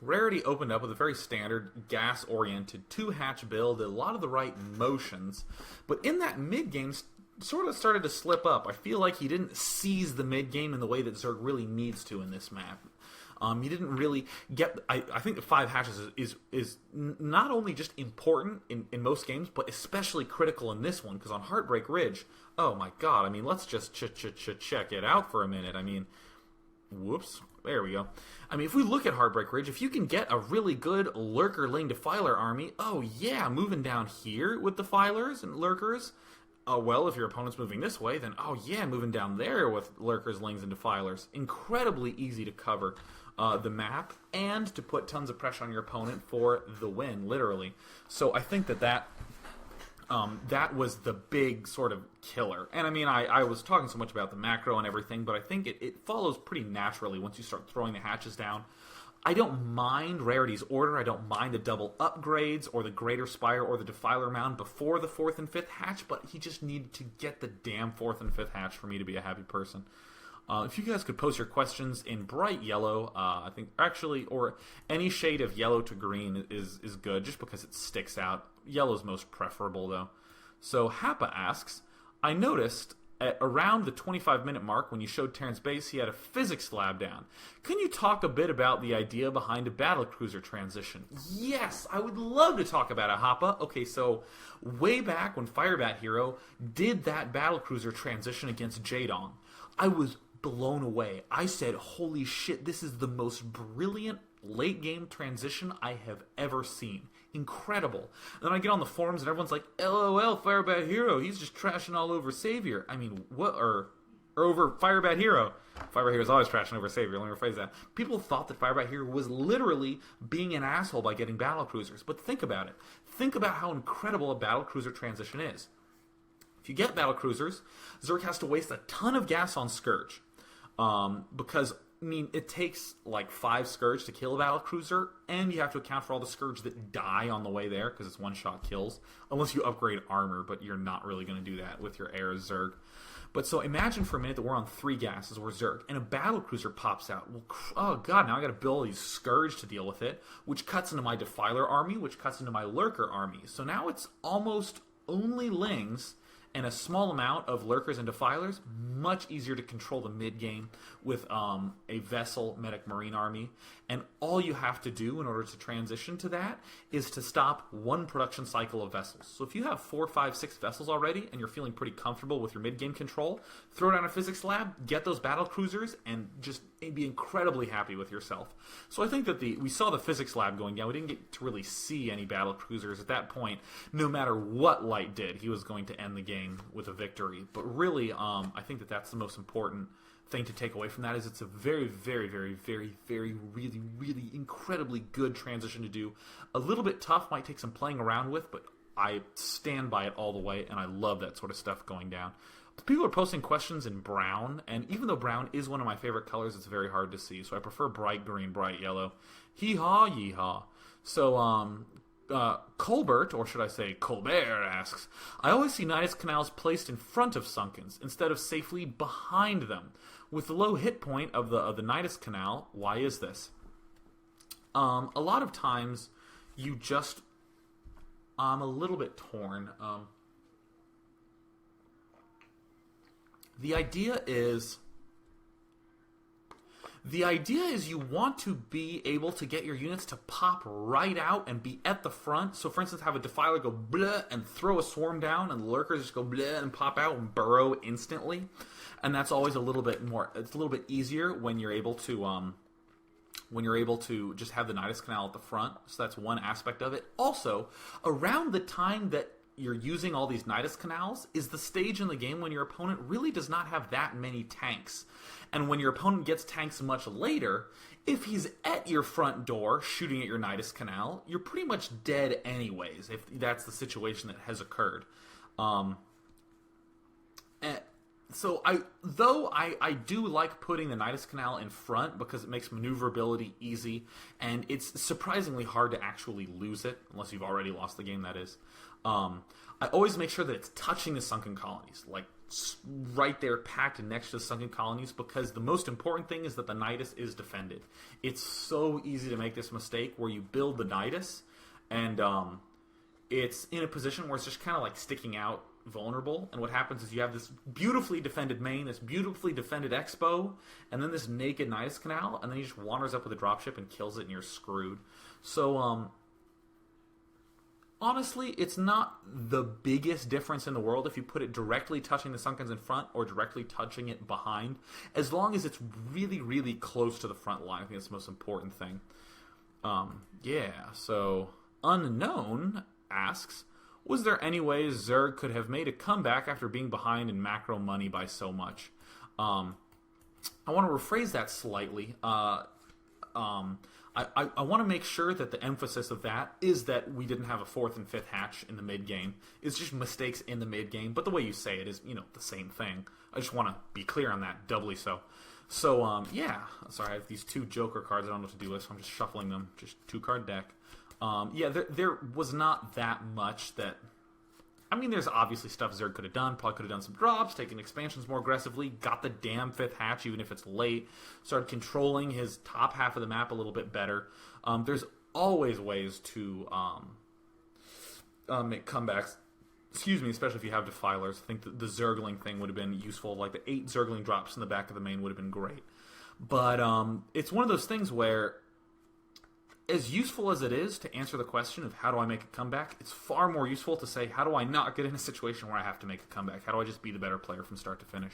Rarity opened up with a very standard, gas-oriented, 2-hatch build, a lot of the right motions, but in that mid-game, sort of started to slip up. I feel like he didn't seize the mid-game in the way that Zerg really needs to in this map. You didn't really get... I think the 5 hatches is not only just important in most games, but especially critical in this one, because on Heartbreak Ridge, oh my god, I mean, let's just check it out for a minute. I mean, whoops, there we go. I mean, if we look at Heartbreak Ridge, if you can get a really good Lurker-Ling Defiler army, oh yeah, moving down here with Defilers and Lurkers... well, if your opponent's moving this way, then, oh yeah, moving down there with Lurkers, Lings, and Defilers. Incredibly easy to cover the map and to put tons of pressure on your opponent for the win, literally. So I think that was the big sort of killer. And I mean, I was talking so much about the macro and everything, but I think it follows pretty naturally once you start throwing the hatches down. I don't mind Rarity's order. I don't mind the double upgrades or the Greater Spire or the Defiler Mound before the 4th and 5th hatch, but he just needed to get the damn 4th and 5th hatch for me to be a happy person. If you guys could post your questions in bright yellow, I think, actually, or any shade of yellow to green is good, just because it sticks out. Yellow's most preferable, though. So, Happa asks, I noticed... at around the 25-minute mark, when you showed Terran's base, he had a physics lab down. Can you talk a bit about the idea behind a battlecruiser transition? Yes, I would love to talk about it, Happa. Okay, so way back when Firebat Hero did that battlecruiser transition against Jaedong, I was blown away. I said, holy shit, this is the most brilliant late-game transition I have ever seen. Incredible. And then I get on the forums and everyone's like, LOL, Firebat Hero, he's just trashing all over Savior. I mean, what, or over Firebat Hero. Firebat Hero's always trashing over Savior, let me rephrase that. People thought that Firebat Hero was literally being an asshole by getting battlecruisers. But think about it. Think about how incredible a battlecruiser transition is. If you get battlecruisers, Zerg has to waste a ton of gas on Scourge. Because... I mean, it takes like 5 Scourge to kill a battlecruiser, and you have to account for all the Scourge that die on the way there, because it's one-shot kills. Unless you upgrade armor, but you're not really going to do that with your Air Zerg. But so imagine for a minute that we're on 3 gases, we're Zerg, and a battlecruiser pops out. Well, oh god, now I gotta build all these Scourge to deal with it, which cuts into my Defiler army, which cuts into my Lurker army. So now it's almost only Lings and a small amount of Lurkers and Defilers. Much easier to control the mid-game with a Vessel Medic Marine army. And all you have to do in order to transition to that is to stop 1 production cycle of vessels. So if you have 4, 5, 6 vessels already and you're feeling pretty comfortable with your mid-game control, throw down a physics lab, get those battle cruisers, and just be incredibly happy with yourself. So I think that we saw the physics lab going down. We didn't get to really see any battle cruisers at that point. No matter what Light did, he was going to end the game with a victory. But really, I think that that's the most important thing to take away from that. Is it's a very, very, very, very, very, really, really incredibly good transition to do. A little bit tough, might take some playing around with, but I stand by it all the way, and I love that sort of stuff going down. People are posting questions in brown, and even though brown is one of my favorite colors, it's very hard to see, so I prefer bright green, bright yellow. Hee-haw, yee-haw. So, Colbert, or should I say Colbert, asks, I always see Nidus canals placed in front of Sunkens, instead of safely behind them. With the low hit point of the Nidus canal, why is this? A lot of times, you just... I'm a little bit torn. The idea is you want to be able to get your units to pop right out and be at the front. So, for instance, have a Defiler go bleh and throw a swarm down, and the Lurkers just go bleh and pop out and burrow instantly. And that's always a little bit more. It's a little bit easier when you're able to just have the Nidus Canal at the front. So that's one aspect of it. Also, around the time that you're using all these Nidus Canals is the stage in the game when your opponent really does not have that many tanks. And when your opponent gets tanks much later, if he's at your front door shooting at your Nidus Canal, you're pretty much dead anyways, if that's the situation that has occurred. So I do like putting the Nidus Canal in front because it makes maneuverability easy, and it's surprisingly hard to actually lose it, unless you've already lost the game, that is. I always make sure that it's touching the sunken colonies, like right there packed next to the sunken colonies, because the most important thing is that the Nidus is defended. It's so easy to make this mistake where you build the Nidus, and it's in a position where it's just kind of like sticking out vulnerable, and what happens is you have this beautifully defended main, this beautifully defended expo, and then this naked Nidus Canal, and then he just wanders up with a dropship and kills it, and you're screwed. So, honestly, it's not the biggest difference in the world if you put it directly touching the Sunkens in front or directly touching it behind, as long as it's really, really close to the front line. I think that's the most important thing. So Unknown asks, was there any way Zerg could have made a comeback after being behind in macro money by so much? I want to rephrase that slightly. I want to make sure that the emphasis of that is that we didn't have a 4th and 5th hatch in the mid-game. It's just mistakes in the mid-game, but the way you say it is, the same thing. I just want to be clear on that, doubly so. So, sorry, I have these 2 Joker cards. I don't know what to do with, so I'm just shuffling them. Just 2-card deck. There was not that much that... I mean, there's obviously stuff Zerg could have done. Probably could have done some drops, taken expansions more aggressively, got the damn 5th hatch even if it's late, started controlling his top half of the map a little bit better. There's always ways to make comebacks. Excuse me, especially if you have Defilers. I think the Zergling thing would have been useful. Like the 8 Zergling drops in the back of the main would have been great. But it's one of those things where, as useful as it is to answer the question of how do I make a comeback, it's far more useful to say, how do I not get in a situation where I have to make a comeback? How do I just be the better player from start to finish?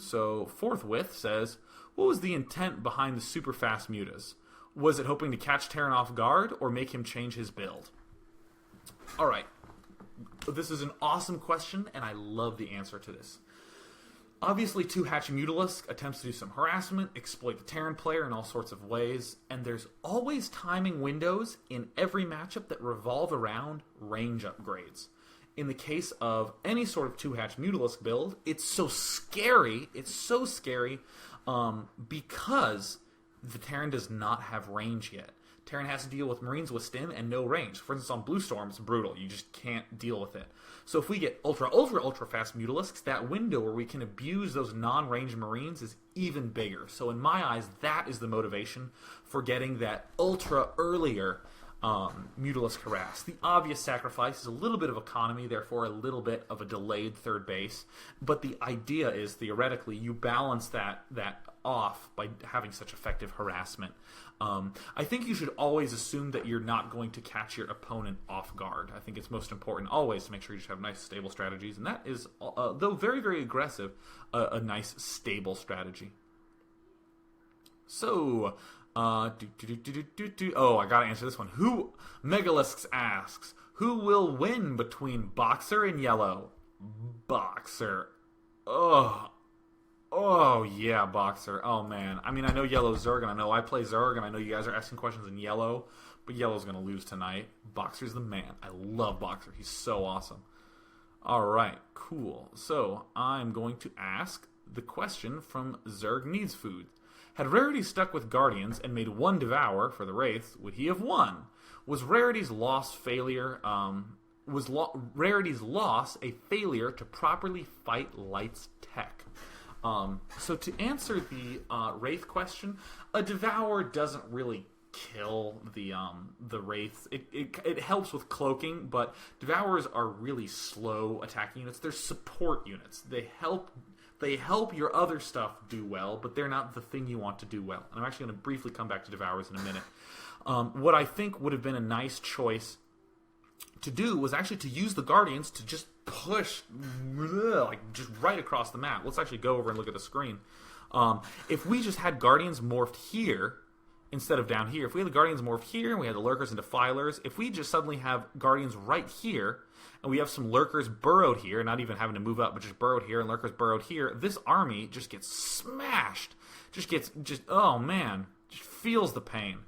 So, Forthwith says, what was the intent behind the super fast mutas? Was it hoping to catch Terran off guard or make him change his build? Alright, this is an awesome question, and I love the answer to this. Obviously, 2-hatch Mutalisks attempts to do some harassment, exploit the Terran player in all sorts of ways, and there's always timing windows in every matchup that revolve around range upgrades. In the case of any sort of 2-hatch Mutalisk build, it's so scary, because the Terran does not have range yet. Terran has to deal with Marines with stim and no range. For instance, on Blue Storm, it's brutal. You just can't deal with it. So if we get ultra fast Mutalisks, that window where we can abuse those non-range Marines is even bigger. So in my eyes, that is the motivation for getting that ultra earlier Mutalisk harass. The obvious sacrifice is a little bit of economy, therefore a little bit of a delayed third base. But the idea is, theoretically, you balance that off by having such effective harassment. I think you should always assume that you're not going to catch your opponent off guard. I think it's most important always to make sure you just have nice, stable strategies. And that is, though very, very aggressive, a nice, stable strategy. So, oh, I gotta answer this one. Megalisks asks, who will win between Boxer and Yellow? Boxer. Oh, yeah, Boxer. Oh, man. I mean, I know Yellow's Zerg, and I know I play Zerg, and I know you guys are asking questions in Yellow, but Yellow's going to lose tonight. Boxer's the man. I love Boxer. He's so awesome. All right, cool. So, I'm going to ask the question from Zerg Needs Food. Had Rarity stuck with Guardians and made one Devour for the Wraiths, would he have won? Was Rarity's loss Rarity's loss a failure to properly fight Light's tech? So to answer the Wraith question, a Devour doesn't really kill the Wraiths. It helps with cloaking, but Devours are really slow attacking units. They're support units. They help your other stuff do well, but they're not the thing you want to do well. And I'm actually going to briefly come back to Devours in a minute. What I think would have been a nice choice to do was actually to use the Guardians to just push just right across the map. Let's actually go over and look at the screen. If we just had Guardians morphed here instead of down here, if we had the Guardians morphed here and we had the Lurkers and Defilers, if we just suddenly have Guardians right here and we have some Lurkers burrowed here, not even having to move up, but just burrowed here and Lurkers burrowed here, this army just gets smashed. Oh man, just feels the pain.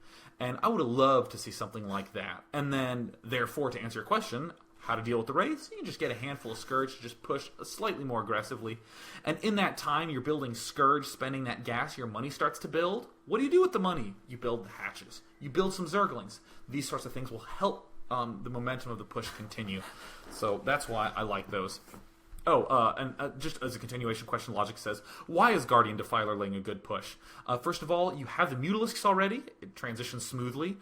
And I would have loved to see something like that. And then, therefore, to answer your question, how to deal with the Wraiths, you can just get a handful of Scourge to just push slightly more aggressively. And in that time, you're building Scourge, spending that gas, your money starts to build. What do you do with the money? You build the hatches. You build some Zerglings. These sorts of things will help the momentum of the push continue. So that's why I like those. Just as a continuation question, Logic says, why is Guardian Defiler laying a good push? First of all, you have the Mutalisks already. It transitions smoothly.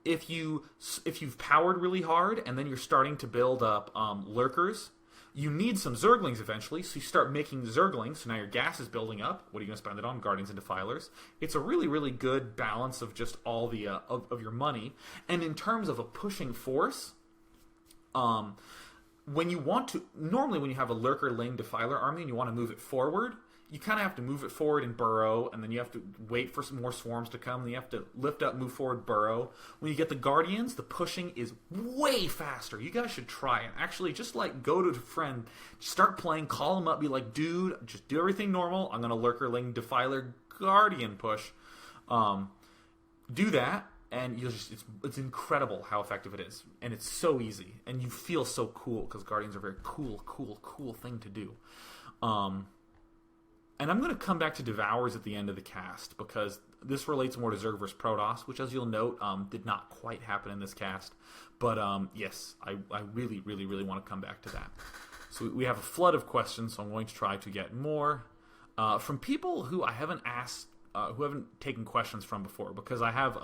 If you've powered really hard and then you're starting to build up Lurkers, you need some Zerglings eventually, so you start making Zerglings, so now your gas is building up. What are you going to spend it on? Guardians and Defilers. It's a really, really good balance of just all the of your money. And in terms of a pushing force, normally when you have a Lurker Ling Defiler army and you want to move it forward, you kind of have to move it forward and burrow, and then you have to wait for some more swarms to come, and you have to lift up, move forward, burrow. When you get the Guardians, the pushing is way faster. You guys should try it. Actually, just go to a friend, start playing, call them up, be like, dude, just do everything normal. I'm going to Lurker Ling Defiler Guardian push. Do that. And it's incredible how effective it is. And it's so easy. And you feel so cool, because Guardians are a very cool thing to do. And I'm going to come back to Devours at the end of the cast, because this relates more to Zerg vs. Protoss, which, as you'll note, did not quite happen in this cast. But, yes, I really, really, really want to come back to that. So we have a flood of questions, so I'm going to try to get more from people who I haven't asked, who haven't taken questions from before, because I have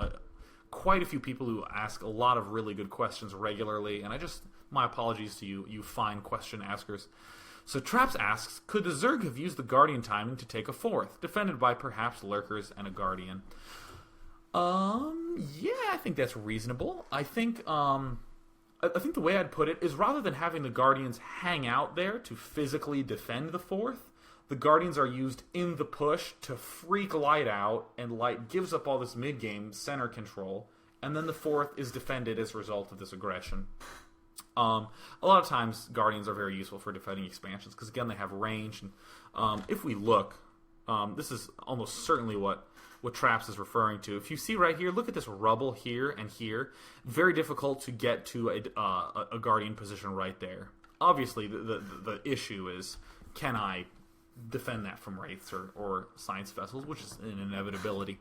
quite a few people who ask a lot of really good questions regularly, and my apologies to you fine question askers. So Traps asks, could the Zerg have used the Guardian timing to take a fourth, defended by perhaps Lurkers and a Guardian? Yeah, I think that's reasonable. I think the way I'd put it is, rather than having the Guardians hang out there to physically defend the fourth, the Guardians are used in the push to freak Light out, and Light gives up all this mid-game center control, and then the fourth is defended as a result of this aggression. A lot of times, Guardians are very useful for defending expansions, because again, they have range, and if we look, this is almost certainly what Traps is referring to. If you see right here, look at this rubble here and here. Very difficult to get to a Guardian position right there. Obviously, the issue is, can I defend that from Wraiths or Science Vessels, which is an inevitability.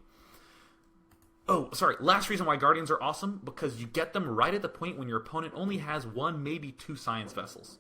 Oh, sorry. Last reason why Guardians are awesome, because you get them right at the point when your opponent only has 1, maybe 2 Science Vessels.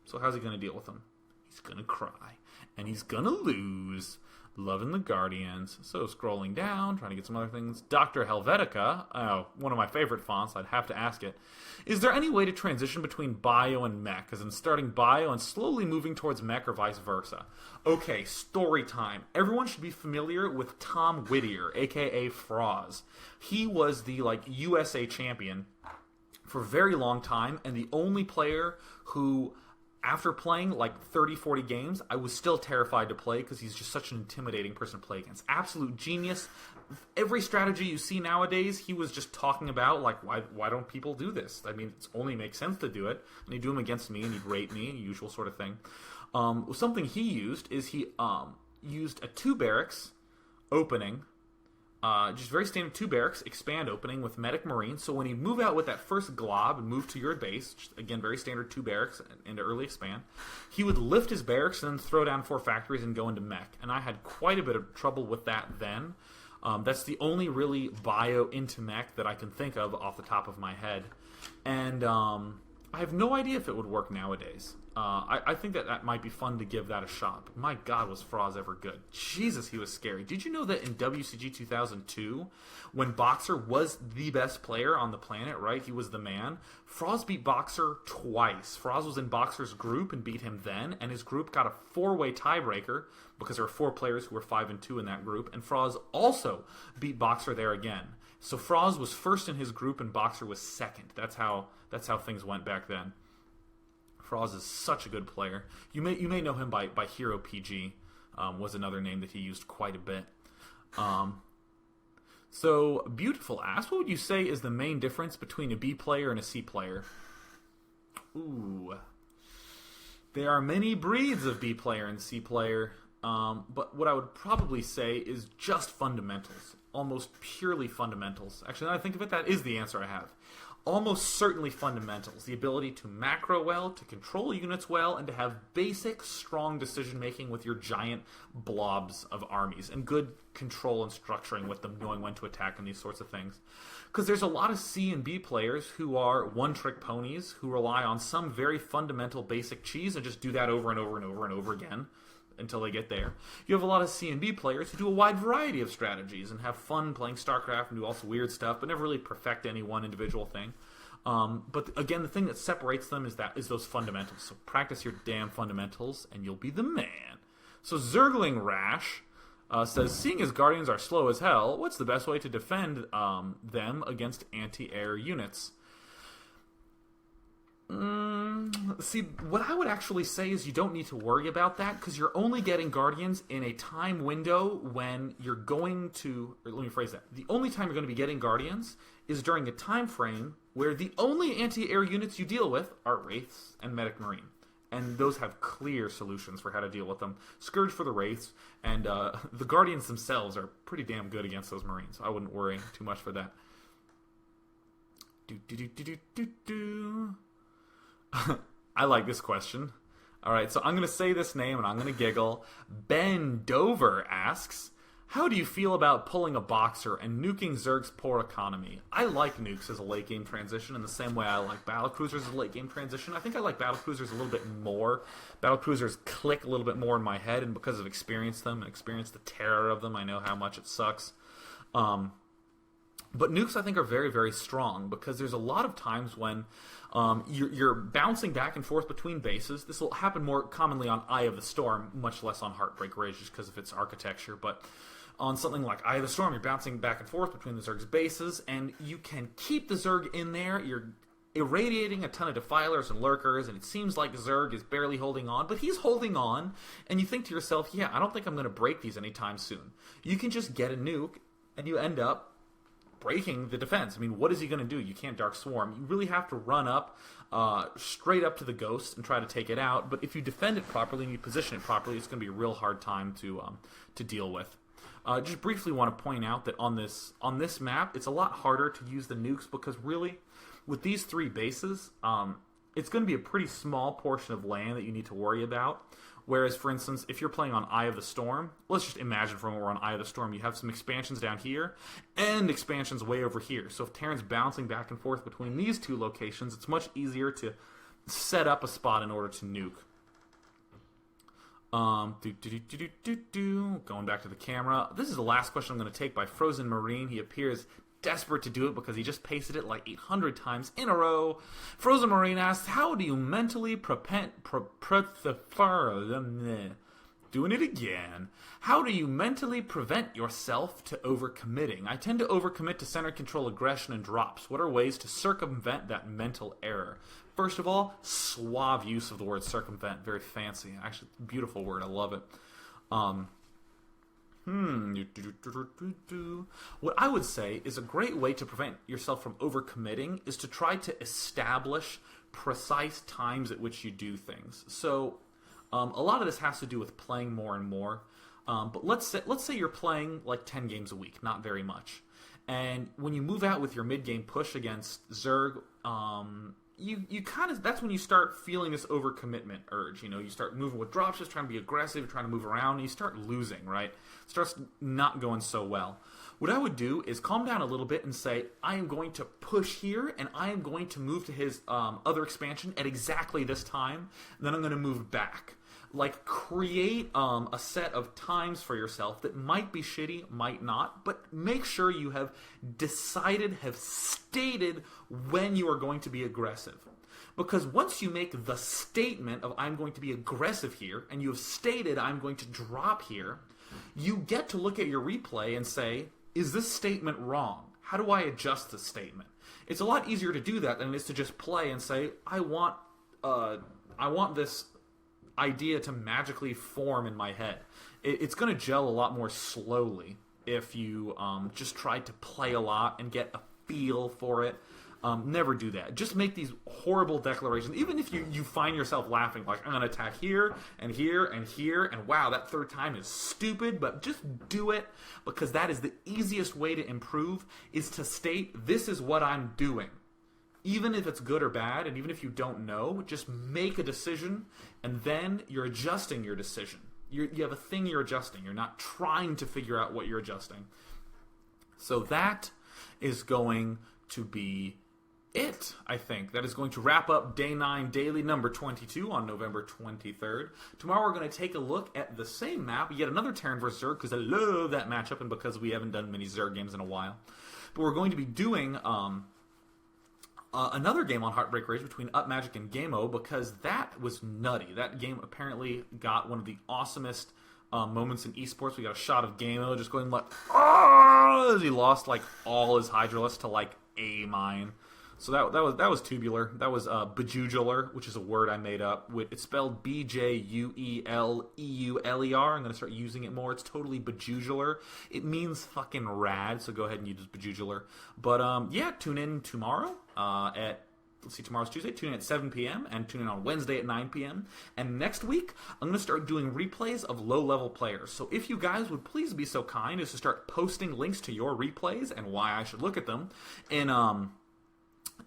So how's he going to deal with them? He's going to cry. And he's going to lose. Loving the Guardians. So scrolling down, trying to get some other things. Dr. Helvetica, one of my favorite fonts, I'd have to ask it. Is there any way to transition between bio and mech, as in starting bio and slowly moving towards mech or vice versa? Okay, story time. Everyone should be familiar with Tom Whittier, aka Froz. He was the USA champion for a very long time, and the only player who, after playing 30, 40 games, I was still terrified to play because he's just such an intimidating person to play against. Absolute genius. Every strategy you see nowadays, he was just talking about, why don't people do this? I mean, it only makes sense to do it. And he'd do them against me, and he'd rate me, usual sort of thing. Something he used is he used a 2 barracks opening, just very standard 2 barracks, expand opening with Medic Marine. So when you move out with that first glob and move to your base, just, again, very standard 2 barracks into early expand, he would lift his barracks and then throw down 4 factories and go into mech. And I had quite a bit of trouble with that then. That's the only really bio into mech that I can think of off the top of my head. And I have no idea if it would work nowadays. I think that might be fun to give that a shot. But my God, was Froz ever good. Jesus, he was scary. Did you know that in WCG 2002, when Boxer was the best player on the planet, right? He was the man. Froz beat Boxer twice. Froz was in Boxer's group and beat him then, and his group got a 4-way tiebreaker because there were 4 players who were 5-2 in that group, and Froz also beat Boxer there again. So Froz was first in his group and Boxer was second. That's how things went back then. Froz is such a good player. You may know him by Hero PG, was another name that he used quite a bit. So Beautiful asks, what would you say is the main difference between a B player and a C player? Ooh, there are many breeds of B player and C player, but what I would probably say is just fundamentals, almost purely fundamentals. Actually, now I think of it, that is the answer I have. Almost certainly fundamentals. The ability to macro well, to control units well, and to have basic, strong decision-making with your giant blobs of armies, and good control and structuring with them, knowing when to attack and these sorts of things. Because there's a lot of C and B players who are one-trick ponies, who rely on some very fundamental basic cheese and just do that over and over and over and over again until they get there. You have a lot of C and B players who do a wide variety of strategies and have fun playing StarCraft and do all sorts of weird stuff, but never really perfect any one individual thing. But again, the thing that separates them is those fundamentals. So practice your damn fundamentals, and you'll be the man. So Zergling Rash says, seeing as Guardians are slow as hell, what's the best way to defend them against anti-air units? See, what I would actually say is you don't need to worry about that, because you're only getting Guardians in a time window when you're going to, or let me phrase that, the only time you're going to be getting Guardians is during a time frame where the only anti-air units you deal with are Wraiths and Medic Marine. And those have clear solutions for how to deal with them. Scourge for the Wraiths, and the Guardians themselves are pretty damn good against those Marines, so I wouldn't worry too much for that. I like this question. Alright, so I'm going to say this name and I'm going to giggle. Ben Dover asks, how do you feel about pulling a Boxer and nuking Zerg's poor economy? I like nukes as a late game transition in the same way I like battlecruisers as a late game transition. I think I like battlecruisers a little bit more. Battlecruisers click a little bit more in my head, and because I've experienced them and experienced the terror of them, I know how much it sucks. But nukes, I think, are very, very strong, because there's a lot of times when you're bouncing back and forth between bases. This will happen more commonly on Eye of the Storm, much less on Heartbreak Rage, just because of its architecture. But on something like Eye of the Storm, you're bouncing back and forth between the Zerg's bases, and you can keep the Zerg in there. You're irradiating a ton of Defilers and Lurkers, and it seems like Zerg is barely holding on, but he's holding on, and you think to yourself, yeah, I don't think I'm going to break these anytime soon. You can just get a nuke, and you end up breaking the defense. I mean, what is he going to do? You can't Dark Swarm. You really have to run up straight up to the Ghost and try to take it out, but if you defend it properly and you position it properly, it's going to be a real hard time to deal with. Just briefly want to point out that on this map, it's a lot harder to use the nukes, because really, with these 3 bases, it's going to be a pretty small portion of land that you need to worry about. Whereas, for instance, if you're playing on Eye of the Storm, let's just imagine from where we're on Eye of the Storm, you have some expansions down here and expansions way over here. So if Terran's bouncing back and forth between these two locations, it's much easier to set up a spot in order to nuke. Going back to the camera. This is the last question I'm going to take by Frozen Marine. He appears desperate to do it because he just pasted it like 800 times in a row. Frozen Marine asks, how do you mentally doing it again. How do you mentally prevent yourself to overcommitting? I tend to overcommit to center control aggression and drops. What are ways to circumvent that mental error? First of all, suave use of the word circumvent. Very fancy. Actually, beautiful word. I love it. What I would say is a great way to prevent yourself from overcommitting is to try to establish precise times at which you do things. So a lot of this has to do with playing more and more. But let's say you're playing like 10 games a week, not very much. And when you move out with your mid-game push against Zerg, you kind of, that's when you start feeling this overcommitment urge. You know, you start moving with drops, just trying to be aggressive, trying to move around, and you start losing, right? It starts not going so well. What I would do is calm down a little bit and say, I am going to push here, and I am going to move to his other expansion at exactly this time, and then I'm going to move back. Like, create a set of times for yourself that might be shitty, might not, but make sure you have decided, have stated when you are going to be aggressive. Because once you make the statement of I'm going to be aggressive here, and you have stated I'm going to drop here, you get to look at your replay and say, is this statement wrong? How do I adjust this statement? It's a lot easier to do that than it is to just play and say, I want this idea to magically form in my head. It's going to gel a lot more slowly if you just try to play a lot and get a feel for it. Never do that. Just make these horrible declarations. Even if you find yourself laughing, like, I'm going to attack here, and here, and here, and wow, that third time is stupid, but just do it, because that is the easiest way to improve, is to state, this is what I'm doing. Even if it's good or bad, and even if you don't know, just make a decision, and then you're adjusting your decision. You have a thing you're adjusting. You're not trying to figure out what you're adjusting. So that is going to be it, I think. That is going to wrap up Day 9 Daily number 22 on November 23rd. Tomorrow we're going to take a look at the same map, yet another Terran vs. Zerg, because I love that matchup, and because we haven't done many Zerg games in a while. But we're going to be doing another game on Heartbreak Rage between Up Magic and Game-O, because that was nutty. That game apparently got one of the awesomest moments in esports. We got a shot of Game-O just going like, as he lost like all his Hydralisk to like a mine. So that was tubular. That was bejugular, which is a word I made up. It's spelled B-J-U-E-L-E-U-L-E-R. I'm going to start using it more. It's totally bejugular. It means fucking rad, so go ahead and use bejugular. But yeah, tune in tomorrow tomorrow's Tuesday. Tune in at 7 p.m. and tune in on Wednesday at 9 p.m. And next week, I'm going to start doing replays of low-level players. So if you guys would please be so kind as to start posting links to your replays and why I should look at them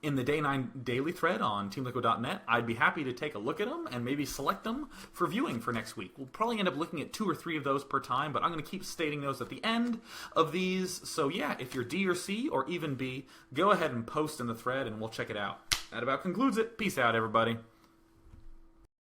in the Day 9 Daily thread on TeamLiquid.net, I'd be happy to take a look at them and maybe select them for viewing for next week. We'll probably end up looking at 2 or 3 of those per time, but I'm going to keep stating those at the end of these. So yeah, if you're D or C or even B, go ahead and post in the thread and we'll check it out. That about concludes it. Peace out, everybody.